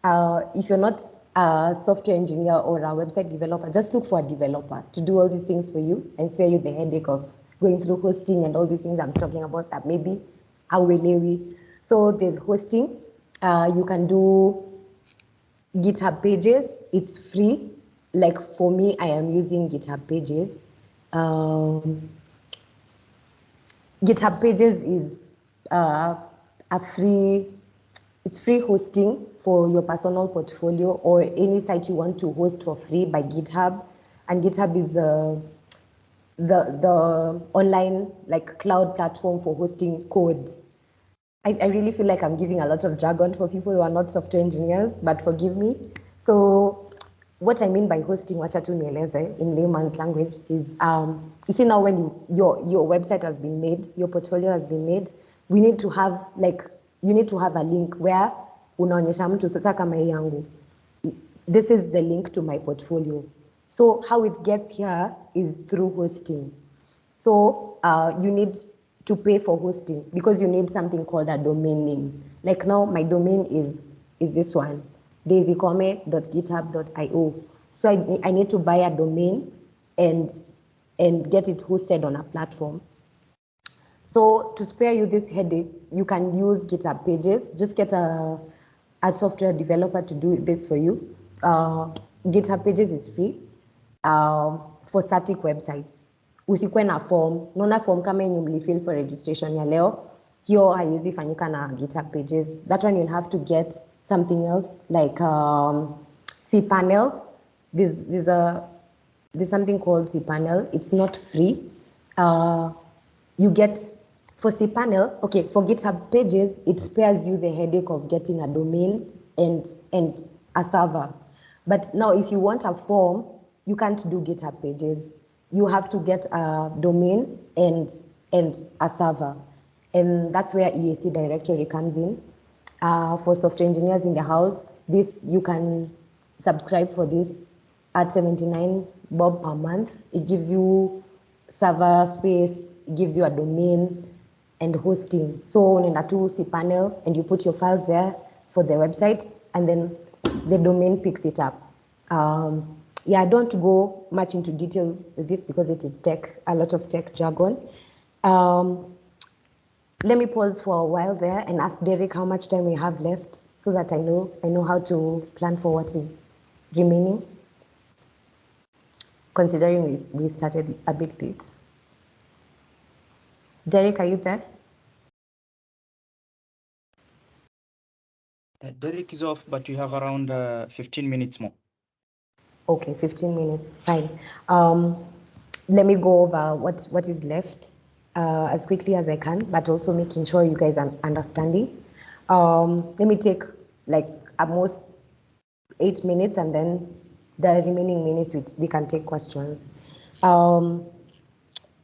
If you're not a software engineer or a website developer, just look for a developer to do all these things for you and spare you the headache of going through hosting and all these things I'm talking about that maybe hauelewi. So there's hosting. You can do GitHub Pages. It's free. Like for me, I am using GitHub Pages. GitHub Pages is it's free hosting for your personal portfolio or any site you want to host for free by GitHub. And GitHub is the online like cloud platform for hosting codes. I really feel like I'm giving a lot of jargon for people who are not software engineers, but forgive me. So what I mean by hosting, wacha tu nieleze in layman's language, is you see now when your website has been made, your portfolio has been made, you need to have a link where unaonyesha mtu sasa kama hii yangu. This is the link to my portfolio. So how it gets here is through hosting. So you need to pay for hosting because you need something called a domain name. Like now my domain is this one, daisycome.github.io. So I need to buy a domain and get it hosted on a platform. So to spare you this headache, you can use GitHub Pages. Just get a software developer to do this for you. GitHub Pages is free for static websites. Usikuwe na form. Naona form kama yenye mlifill for registration ya leo, hiyo haiwezi fanyika na GitHub Pages. That one you'll have to get something else like cPanel. There's something called cPanel. It's not free. You get for cPanel, okay, for GitHub Pages, it spares you the headache of getting a domain and a server. But now if you want a form, you can't do GitHub Pages. You have to get a domain and a server. And that's where EAC directory comes in. For software engineers in the house, this you can subscribe for this at 79 bob per month. It gives you server space, it gives you a domain and hosting. So unaenda tu cPanel and you put your files there for the website, and then the domain picks it up. Yeah, I don't go much into detail with this because it is tech, a lot of tech jargon. Let me pause for a while there and ask Derek how much time we have left so that I know how to plan for what is remaining, considering we started a bit late. Derek, are you there? Derek is off, but you have around 15 minutes more. Okay, 15 minutes, fine. Let me go over what is left as quickly as I can, but also making sure you guys are understanding. Let me take like at most 8 minutes, and then the remaining minutes we can take questions.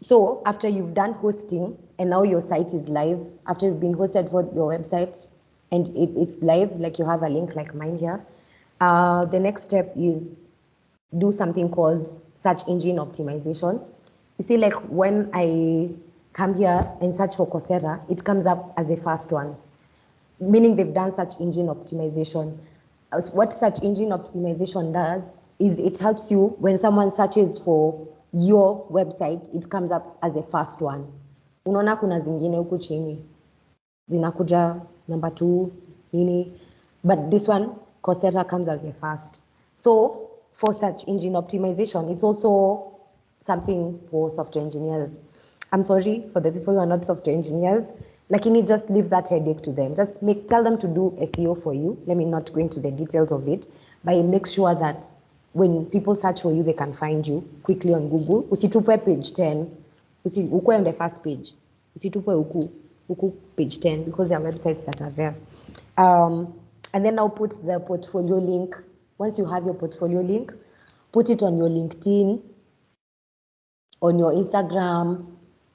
So after you've done hosting and now your site is live, after you've been hosted for your website and it's live, like you have a link like mine here, the next step is do something called search engine optimization. You see, like when I come here and search for Coursera, it comes up as the first one, meaning they've done search engine optimization. What search engine optimization does is it helps you when someone searches for your website, it comes up as the first one. Unaona kuna zingine huku chini zinakuja number 2 nini, but this one Coursera comes as the first. So for search engine optimization, it's also something for software engineers. I'm sorry for the people who are not software engineers, lakini just leave that headache to them. Just tell them to do SEO for you. Let me not go into the details of it, but make sure that when people search for you, they can find you quickly on Google. Usitupe page 10, ukwe on the first page. Usitupe uku page 10, because there are websites that are there. And then I'll put the portfolio link. Once you have your portfolio link, put it on your LinkedIn, on your Instagram.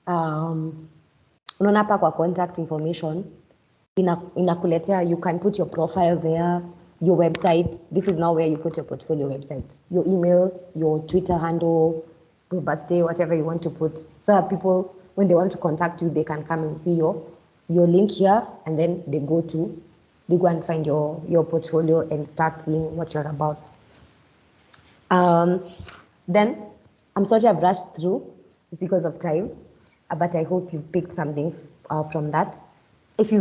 Unaona hapa kwa contact information, inakuletea, you can put your profile there, your website. This is now where you put your portfolio website, your email, your Twitter handle, your birthday, whatever you want to put, so that people, when they want to contact you, they can come and see your link here, and then they go and find your portfolio and start seeing what you're about. Then, I'm sorry I've rushed through, it's because of time, but I hope you've picked something from that. If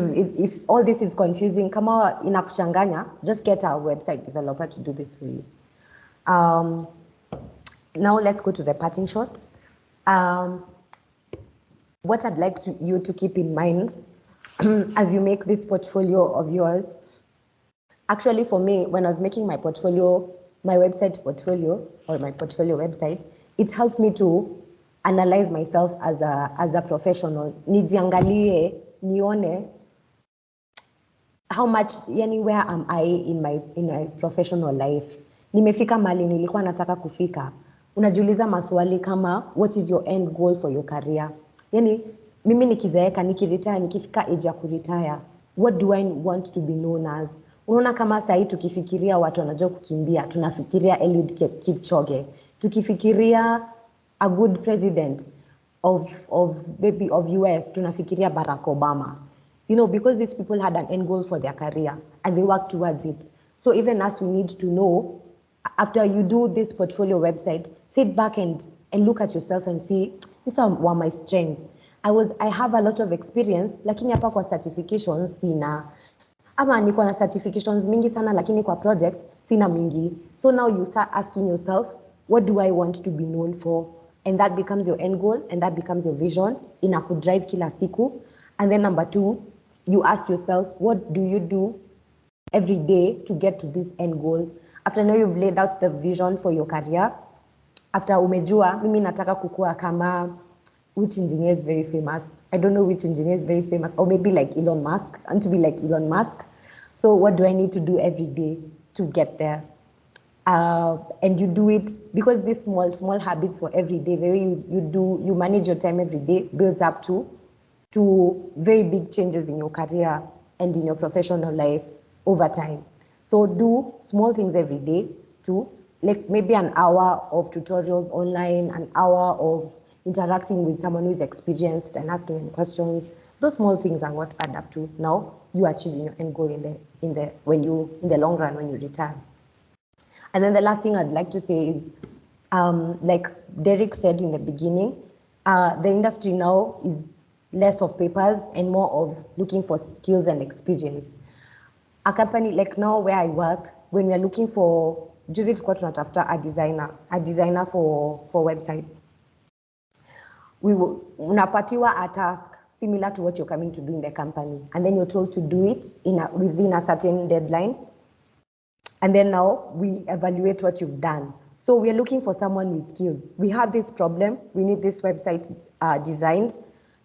all this is confusing, kama inakuchanganya, just get our website developer to do this for you. Now let's go to the parting shot. What I'd like you to keep in mind as you make this portfolio of yours. Actually, for me, when I was making my portfolio, my website portfolio, or my portfolio website, it helped me to analyze myself as a professional. Nijiangalie, nione how much, yani where am I in my professional life. Nimefika mali nilikuwa nataka kufika. Unajiuliza maswali kama, what is your end goal for your career? Yani mimi nikizeeka, nikiretire, nikifika age ya kuretire, what do I want to be known as? Unaona kama sahi tukifikiria watu wanajua kukimbia, tunafikiria Eliud Kipchoge. Tukifikiria a good president of US, tunafikiria Barack Obama. You know, because these people had an end goal for their career and they worked towards it. So even us, we need to know, after you do this portfolio website, sit back and look at yourself and see, these are my strengths. I have a lot of experience, lakini hapa kwa certifications sina. Ama niko na certifications mingi sana, lakini kwa project sina mingi. So now you start asking yourself, what do I want to be known for? And that becomes your end goal, and that becomes your vision. Inakudrive kila siku. And then number 2, you ask yourself, what do you do every day to get to this end goal? After now you've laid out the vision for your career, after umejua, mimi nataka kukua kama, which engineer is very famous? I don't know which engineer is very famous, or maybe like Elon Musk. I want to be like Elon Musk. So what do I need to do every day to get there? And you do it, because these small habits for every day, the way you manage your time every day builds up to to very big changes in your career and in your professional life over time. So do small things every day to, like maybe an hour of tutorials online, an hour of interacting with someone who's experienced and asking them questions. Those small things are what add up to now you achieving your end goal in the long run when you retire. And then the last thing I'd like to say is, like Derek said in the beginning, the industry now is less of papers and more of looking for skills and experience. A company like now where I work, when we are looking for, juzi tulikuwa tunatafuta a designer for websites. Unapatiwa a task similar to what you're coming to do in the company, and then you're told to do it within a certain deadline. And then now we evaluate what you've done. So we are looking for someone with skills. We have this problem, we need this website designed.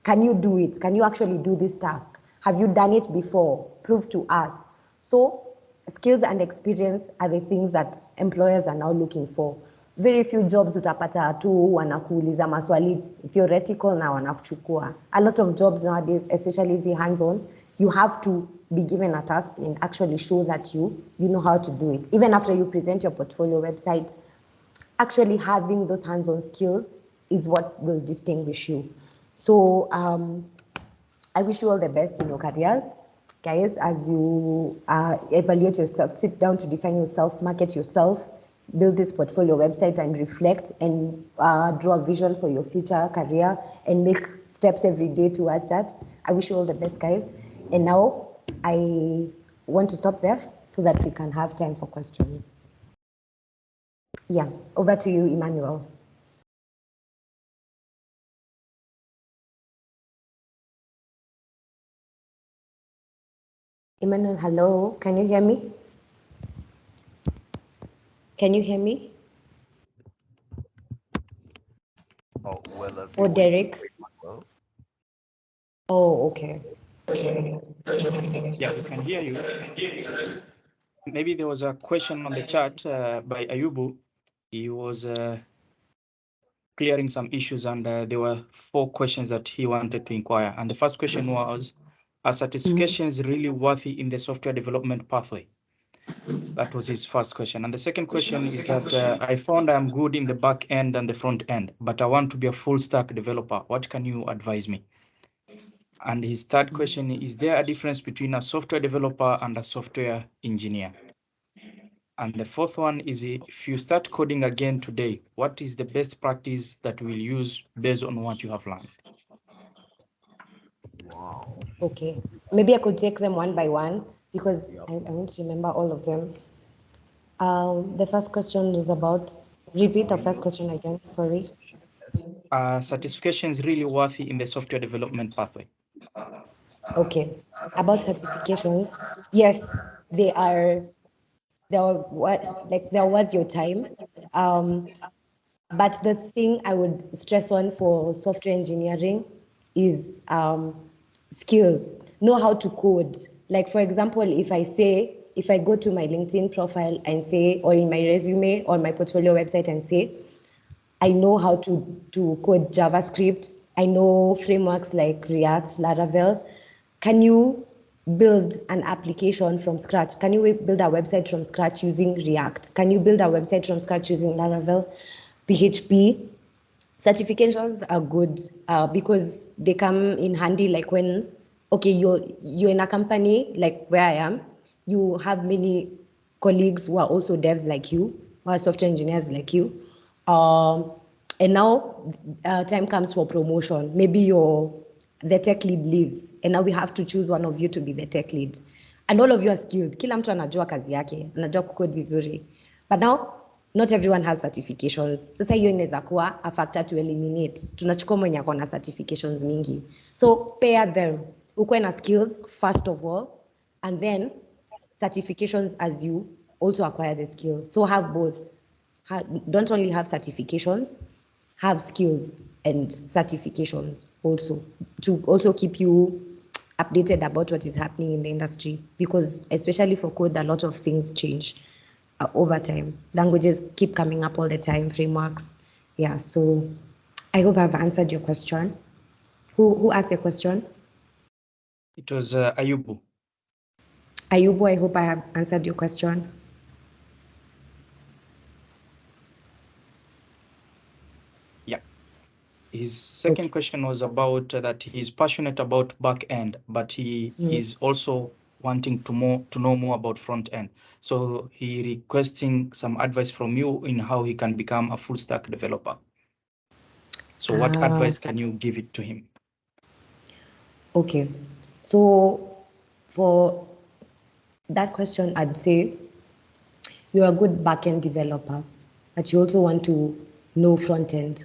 Can you do it? Can you actually do this task? Have you done it before? Prove to us. So skills and experience are the things that employers are now looking for. Very few jobs utapata tu wanakuuliza maswali theoretical na wanakuchukua. A lot of jobs nowadays, especially the hands-on, you have to be given a task and actually show that you know how to do it. Even after you present your portfolio website, actually having those hands-on skills is what will distinguish you. So I wish you all the best in your careers. Guys, as you evaluate yourself, sit down to define yourself, market yourself, build this portfolio website and reflect and draw a vision for your future career and make steps every day towards that. I wish you all the best, guys. And now I want to stop there so that we can have time for questions. Yeah, over to you, Emmanuel. Emmanuel, hello, can you hear me? Can you hear me? Oh, well, as Or you Derek? well. Oh, okay. Yeah, we can hear you. Maybe there was a question on the chat by Ayubu. He was clearing some issues, and there were 4 questions that he wanted to inquire. And the first question was, are certifications really worthy in the software development pathway? That was his first question. And the second question is that I found I'm good in the back end and the front end, but I want to be a full stack developer. What can you advise me? And his third question, is there a difference between a software developer and a software engineer? And the fourth one is, if you start coding again today, what is the best practice that we'll use based on what you have learned? Wow. Okay, maybe I could take them one by one because I won't remember all of them. The first question is about, repeat the first question again, sorry. Certification is really worthy in the software development pathway. Okay, about certifications, yes, they are worth your time. But the thing I would stress on for software engineering is skills. Know how to code. Like for example, if I go to my LinkedIn profile and say, or in my resume or my portfolio website and say, I know how to code JavaScript, I know frameworks like React, Laravel. Can you build an application from scratch? Can you build a website from scratch using React? Can you build a website from scratch using Laravel, PHP? Certifications are good because they come in handy, like when, okay, you're in a company like where I am, you have many colleagues who are also devs like you, who are software engineers like you. And now time comes for promotion. Maybe the tech lead leaves, and now we have to choose one of you to be the tech lead. And all of you are skilled. Kila mtu anajua kazi yake, anajua kucode vizuri. But now, not everyone has certifications. Sasa hiyo inaweza kuwa a factor to eliminate. Tunachukua mwenye ako na certifications mingi. So pair them. Ukuwe na skills first of all, and then certifications as you also acquire the skills. So have both. Don't only have certifications, have skills and certifications also, to also keep you updated about what is happening in the industry, because especially for code, a lot of things change over time. Languages keep coming up all the time, frameworks. Yeah, so I hope I've answered your question. Who asked the question? It was Ayubu. Ayubu, I hope I have answered your question. Yeah. His second question was about that he's passionate about back end, but he is also wanting to know more about front end. So he requesting some advice from you in how he can become a full stack developer. So what advice can you give it to him? Okay, so for that question, I'd say you're a good backend developer, but you also want to know front end.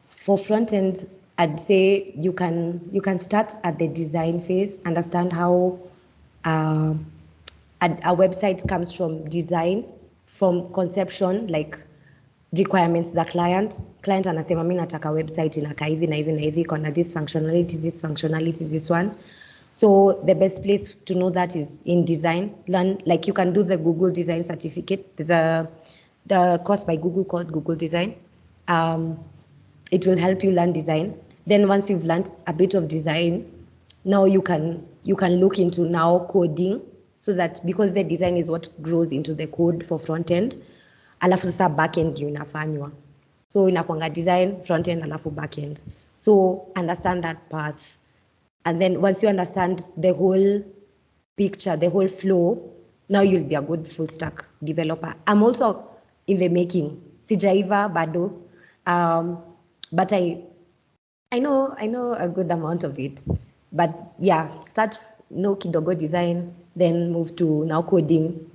For front end, I'd say you can start at the design phase, understand how a website comes from design, from conception, like requirements za client anasema mimi nataka website inakaa hivi na hivi na hivi, kona this functionality, this one. So the best place to know that is in design. Learn, like you can do the Google Design Certificate. There's the course by Google called Google Design. It will help you learn design. Then once you've learned a bit of design, now you can look into now coding, so that because the design is what grows into the code for front end, alafu sasa back end ndio inafanywa. So inakwanga design, front end, alafu back end. So understand that path. And then once you understand the whole picture, the whole flow, now you'll be a good full stack developer. I'm also in the making. Sijaiva bado. But I know a good amount of it. But yeah, start know kidogo design, then move to now coding,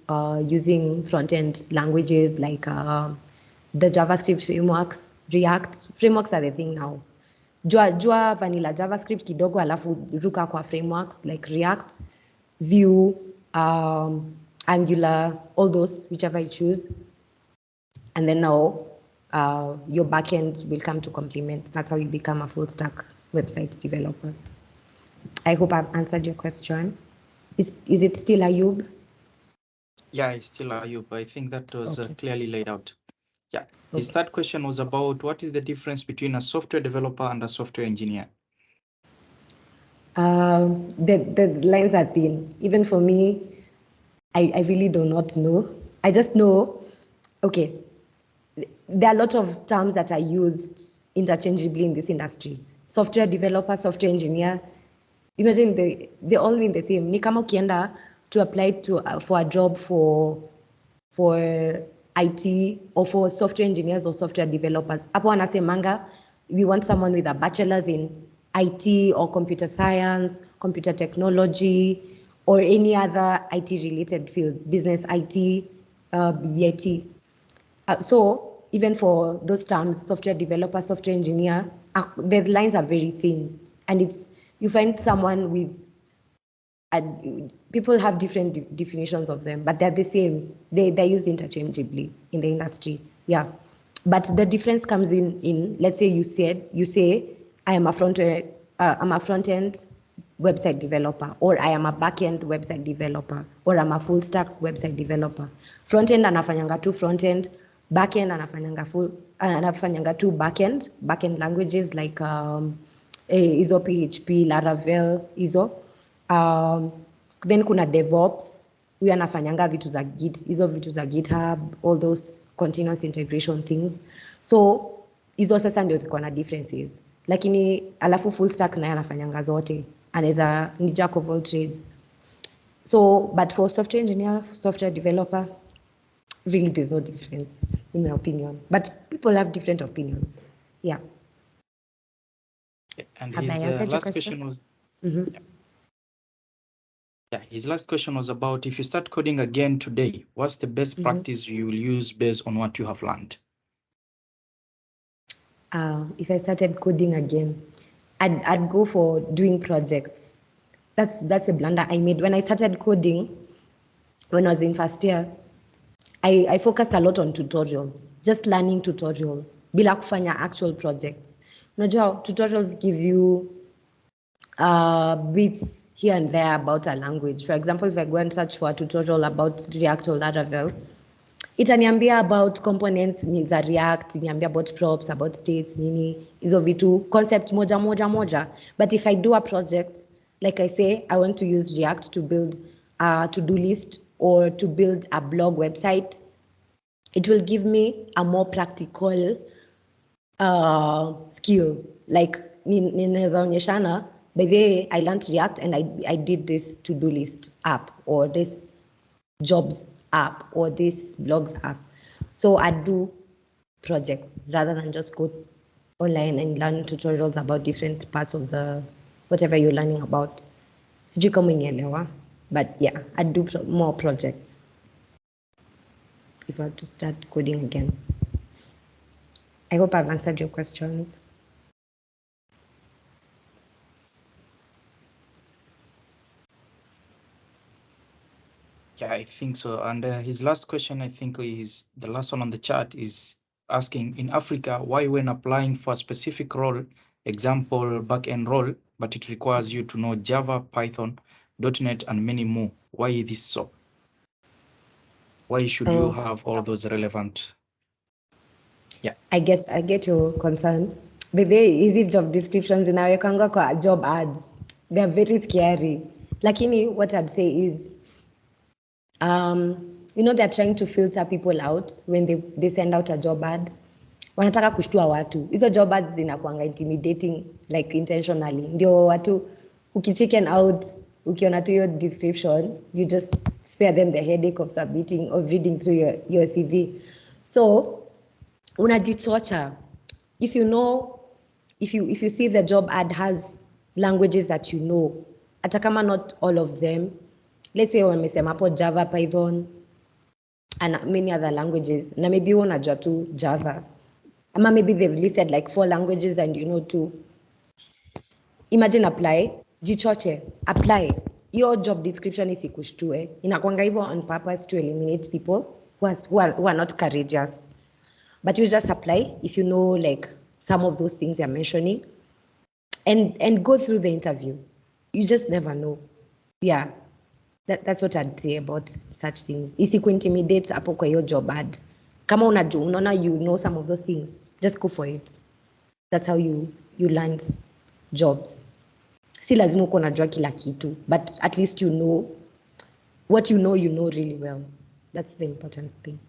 using front-end languages like the JavaScript frameworks, React. Frameworks are the thing now. Jua vanilla JavaScript kidogo, alafu ruka kwa frameworks like React, Vue, Angular, all those, whichever you choose. And then now your backend will come to complement. That's how you become a full stack website developer. I hope I've answered your question. Is it still Ayub? Yeah, it's still Ayub. I think that was Okay. clearly laid out. Yeah. His third question was about what is the difference between a software developer and a software engineer? The lines are thin. Even for me, I really do not know. I just know, okay, there are a lot of terms that are used interchangeably in this industry. Software developer, software engineer, imagine they all mean the same. Ni kama ukienda to apply for a job for IT or for software engineers or software developers. Hapo wanasemanga we want someone with a bachelor's in IT or computer science, computer technology, or any other IT related field, business IT, BIT. So even for those terms, software developer, software engineer, the lines are very thin, and you find someone with, people have different definitions of them, but they're the same. They're used interchangeably in the industry. Yeah, but the difference comes in let's say you say I am a front end website developer, or I am a back end website developer, or I'm a full stack website developer. Front end anafanyanga tu front end, back end anafanyanga tu back end languages like ISO PHP, Laravel, ISO. Then kuna DevOps, huyu anafanyanga vitu za hizo vitu za GitHub, all those continuous integration things. So hizo sasa ndio ziko na differences, lakini alafu full stack naye anafanyanga zote, anaweza ni jack of all trades. So but for software engineer, software developer, really there's no difference in my opinion, but people have different opinions. Yeah. And Have I his answered your last question was his last question was about if you start coding again today, what's the best practice you will use based on what you have learned? If I started coding again, I'd go for doing projects. That's a blunder I made when I started coding. When I was in first year, I focused a lot on tutorials, just learning tutorials bila kufanya actual projects. Unajua tutorials give you bits here and there about a language. For example, if I go and search for a tutorial about React or Laravel, itaniambia about components za React, niambia about props, about states, nini, hizo vitu, concept moja. But if I do a project, Like I say, I want to use React to build a to-do list or to build a blog website. It will give me a more practical skill. Like ninaweza onyeshana, by the way, I learned React and I did this to-do list app or this jobs app or this blogs app. So I do projects rather than just go online and learn tutorials about different parts of the whatever you're learning about. Sijui kama unielewa, but yeah, I do more projects if I have to start coding again. I hope I've answered your questions. Yeah, I think so. And his last question, I think, is the last one on the chat, is asking, in Africa, why when applying for a specific role, example backend role, but it requires you to know Java, Python, .NET, and many more? Why is this so? Why should you have all those relevant? Yeah, I get your concern. But the easy job descriptions inawekanga kwa job ads. They are very scary. Lakini what I'd say is, they're trying to filter people out when they send out a job ad. Wanataka kushtua watu. Hizo job ads zinakuanga intimidating, like intentionally. Ndio watu ukichicken out, ukiona tu your description, you just spare them the headache of submitting or reading through your CV. So unajichocha. If you see the job ad has languages that you know, hata kama not all of them, let's say wamesema hapo Java, Python, and many other languages, na maybe unajua tu Java, ama maybe they've listed like 4 languages and you know 2. Imagine apply, jichoche, apply. Your job description isikushtue. Inakwanga hivyo on purpose to eliminate people who are not courageous. But you just apply if you know like some of those things you're mentioning and go through the interview. You just never know. Yeah, that's what I'd say about such things. Isikuintimidate hapo kwa hiyo job ad. Kama unaona you know some of those things, just go for it. That's how you land jobs. Si lazima uko unajua kila kitu, but at least you know what you know really well. That's the important thing.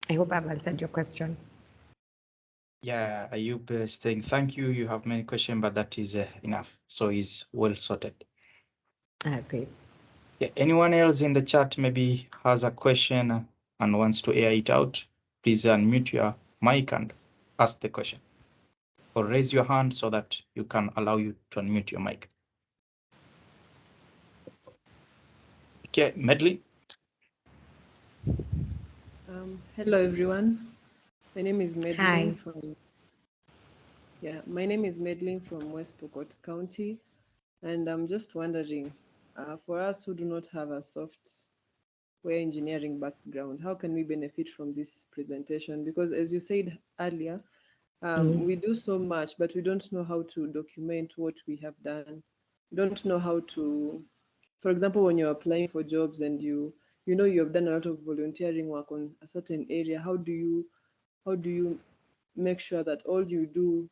I hope I've answered your question. Yeah, Ayub is saying thank you. You have many questions, but that is enough. So he's well sorted. Great. Yeah, anyone else in the chat maybe has a question and wants to air it out, please unmute your mic and ask the question. Or raise your hand so that you can allow you to unmute your mic. Okay, Medley. Hello everyone. My name is Medlin. Hi. My name is Medlin from West Pokot County, and I'm just wondering, for us who do not have a software engineering background, how can we benefit from this presentation? Because as you said earlier, we do so much, but we don't know how to document what we have done. We don't know how to, for example, when you're applying for jobs and you know you have done a lot of volunteering work on a certain area, how do you make sure that all you do,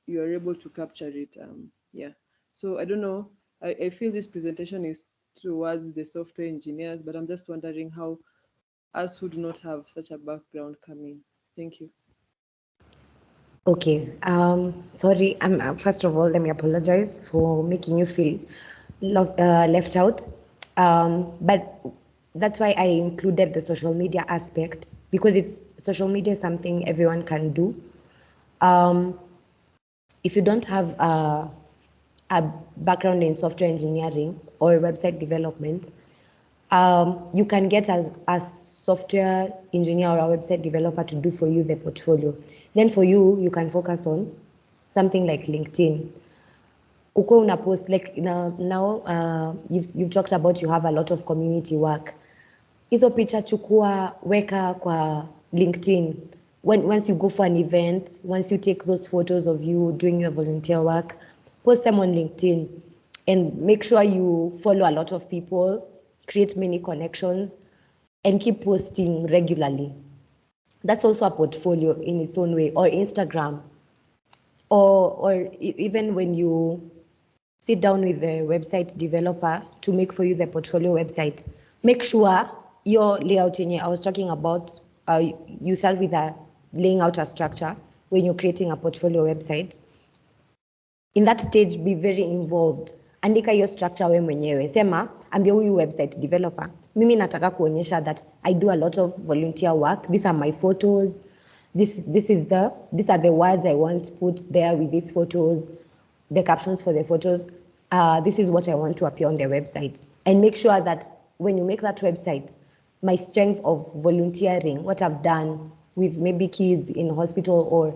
you are able to capture it? So I don't know. I feel this presentation is towards the software engineers, but I'm just wondering how us who do not have such a background come in. Thank you. Okay. Sorry. First of all, let me apologize for making you feel left out. But that's why I included the social media aspect, because social media is something everyone can do. If you don't have a background in software engineering or website development, you can get a software engineer or a website developer to do for you the portfolio. Then for you can focus on something like LinkedIn. Uko una post like now you've talked about you have a lot of community work. Hizo picha chukua, weka kwa LinkedIn. Once you go for an event, once you take those photos of you doing your volunteer work, post them on LinkedIn and make sure you follow a lot of people, create many connections, and keep posting regularly. That's also a portfolio in its own way. Or Instagram. or even when you sit down with the website developer to make for you the portfolio website, make sure your layout I was talking about, you start with laying out a structure when you're creating a portfolio website. In that stage, be very involved. Andika hiyo structure we mwenyewe. Sema, ambia huyu website developer, mimi nataka kuonyesha that I do a lot of volunteer work. These are my photos. These are the words I want to put there with these photos, the captions for the photos. This is what I want to appear on the website. And make sure that when you make that website, my strength of volunteering, what I've done with maybe kids in hospital or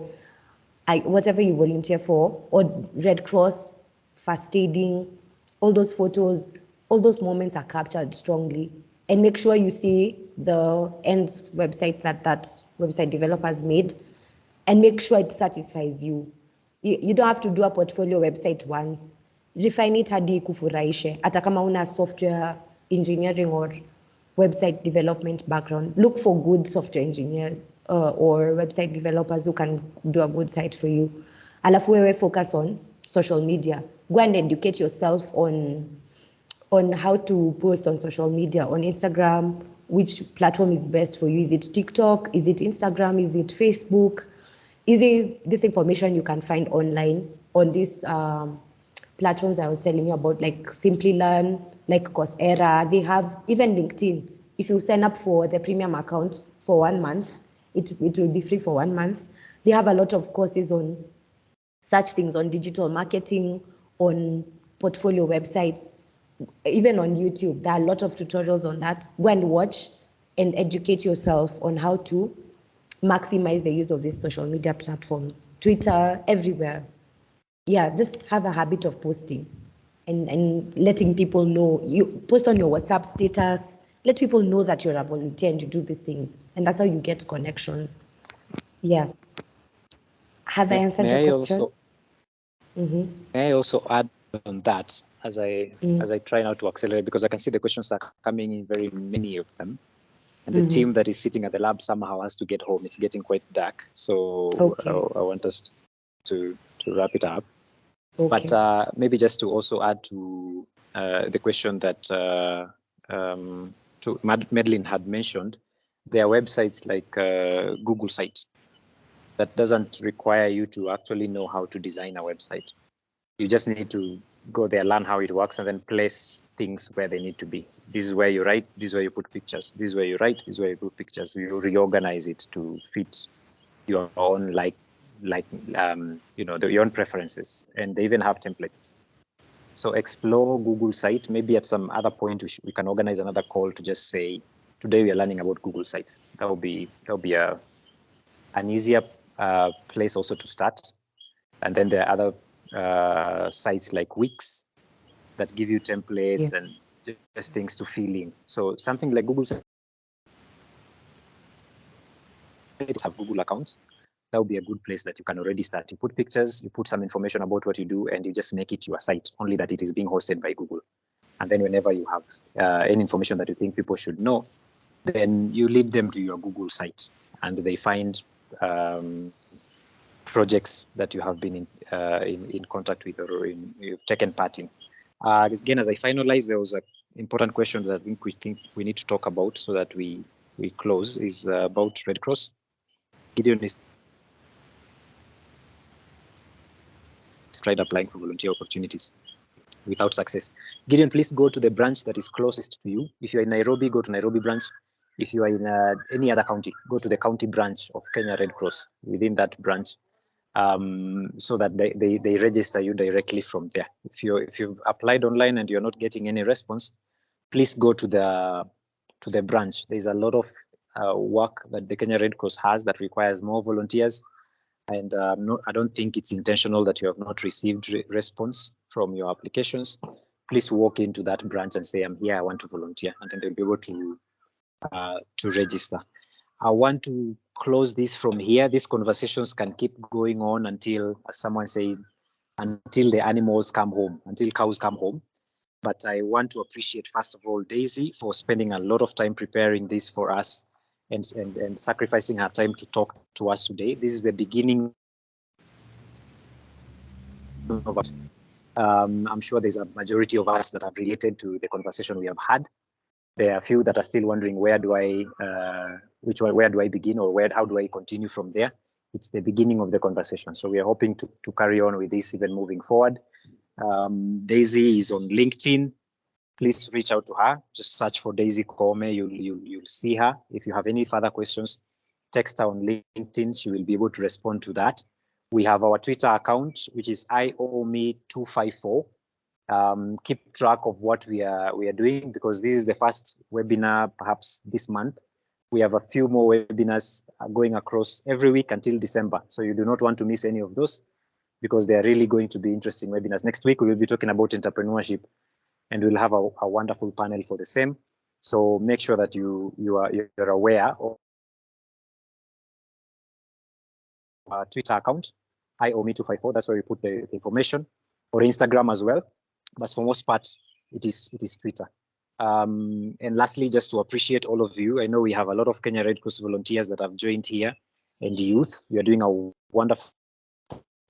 whatever you volunteer for, or Red Cross, first aiding, all those photos, all those moments are captured strongly. And make sure you see the end website that website developer has made, and make sure it satisfies you. You don't have to do a portfolio website once. Refine it hadi kufurahishe. Hata kama una software engineering or website development background, look for good software engineers or website developers who can do a good site for you. Alafu wewe focus on social media. Go and educate yourself on how to post on social media, on Instagram, which platform is best for you. Is it TikTok? Is it Instagram? Is it Facebook? This information you can find online on these platforms I was telling you about, like Simplilearn, like Coursera. They have even LinkedIn. If you sign up for the premium account for 1 month, it will be free for 1 month. They have a lot of courses on such things, on digital marketing, on portfolio websites, even on YouTube. There are a lot of tutorials on that. Go and watch and educate yourself on how to maximize the use of these social media platforms, Twitter, everywhere. Yeah, just have a habit of posting and letting people know. You post on your WhatsApp status, let people know that you're a volunteer and you do these things. And that's how you get connections. Yeah. Have I answered your question? May I also add on that as I try now to accelerate, because I can see the questions are coming in, very many of them. And the team that is sitting at the lab somehow has to get home. It's getting quite dark. So Okay. I want us to wrap it up. Okay. But maybe just to also add to the question that Madeline had mentioned, there are websites like Google Sites that doesn't require you to actually know how to design a website. You just need to go there, learn how it works, and then place things where they need to be. This is where you write, this is where you put pictures. This is where you write, this is where you put pictures. You reorganize it to fit your own, your own preferences. And they even have templates. So explore Google Site. Maybe at some other point we can organize another call to just say, today we are learning about Google Sites. That will be an easier place also to start. And then there are other sites like Wix that give you templates and just things to fill in. So something like Google Sites have Google accounts. That would be a good place that you can already start. You put pictures, you put some information about what you do, and you just make it your site, only that it is being hosted by Google. And then whenever you have any information that you think people should know, then you lead them to your Google site, and they find projects that you have been in contact with or you've taken part in. Again, as I finalize, there was an important question that we think we need to talk about so that we close, is about Red Cross. Gideon is tried applying for volunteer opportunities without success. Gideon, please go to the branch that is closest to you. If you're in Nairobi, go to Nairobi branch. If you are in any other county, go to the county branch of Kenya Red Cross within that branch, so that they register you directly from there. If you've applied online and you're not getting any response, please go to the branch. There's a lot of work that the Kenya Red Cross has that requires more volunteers. And I don't think it's intentional that you have not received response from your applications. Please walk into that branch and say, I'm here, I want to volunteer, and then they'll be able to register. I want to close this from here. These conversations can keep going on until, as someone said, until the animals come home, until cows come home. But I want to appreciate, first of all, Daisy for spending a lot of time preparing this for us and sacrificing her time to talk to us today. This is the beginning of us. I'm sure there's a majority of us that have related to the conversation we have had. There are a few that are still wondering where do I begin, or how do I continue from there? It's the beginning of the conversation. So we are hoping to carry on with this even moving forward. Daisy is on LinkedIn. Please reach out to her. Just search for Daisy Koome. You'll see her. If you have any further questions, text her on LinkedIn. She will be able to respond to that. We have our Twitter account, which is IOME254. Keep track of what we are doing, because this is the first webinar perhaps this month. We have a few more webinars going across every week until December. So you do not want to miss any of those, because they are really going to be interesting webinars. Next week, we will be talking about entrepreneurship, and we'll have a wonderful panel for the same. So make sure that you're aware of our Twitter account, IOME254. That's where we put the information, or Instagram as well. But for most part, it is Twitter. And lastly, just to appreciate all of you. I know we have a lot of Kenya Red Cross volunteers that have joined here, and youth. You are doing a wonderful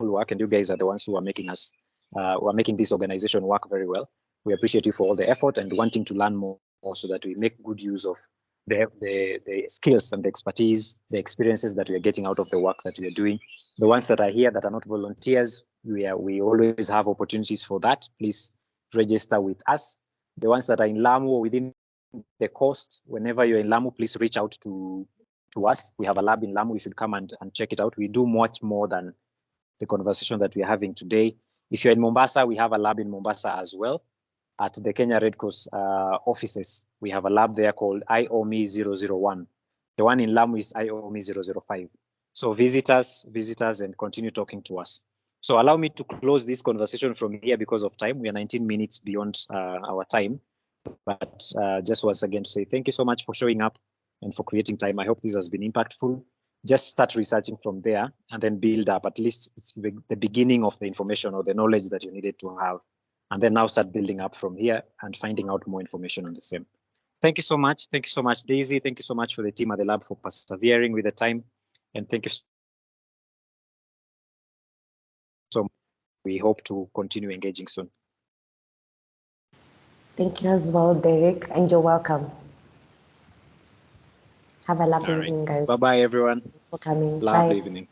work, and you guys are the ones who are making this organization work very well. We appreciate you for all the effort and wanting to learn more, so that we make good use of the skills and the expertise, the experiences that we are getting out of the work that we are doing. The ones that are here that are not volunteers, we always have opportunities for that. Please register with us. The ones that are in Lamu within the coast, whenever you're in Lamu, please reach out to us. We have a lab in Lamu. You should come and check it out. We do much more than the conversation that we're having today. If you're in Mombasa, we have a lab in Mombasa as well. At the Kenya Red Cross offices, we have a lab there called IOME001. The one in Lamu is IOME005. So visit us and continue talking to us. So allow me to close this conversation from here because of time. We are 19 minutes beyond our time. But just once again to say thank you so much for showing up and for creating time. I hope this has been impactful. Just start researching from there and then build up. At least it's the beginning of the information or the knowledge that you needed to have. And then now start building up from here and finding out more information on the same. Thank you so much. Thank you so much, Daisy. Thank you so much for the team at the lab for persevering with the time. And thank you so much. We hope to continue engaging soon. Thank you as well, Derek, and you're welcome. Have a lovely evening, guys. Bye-bye, everyone. Thanks for coming. Lovely Bye. evening.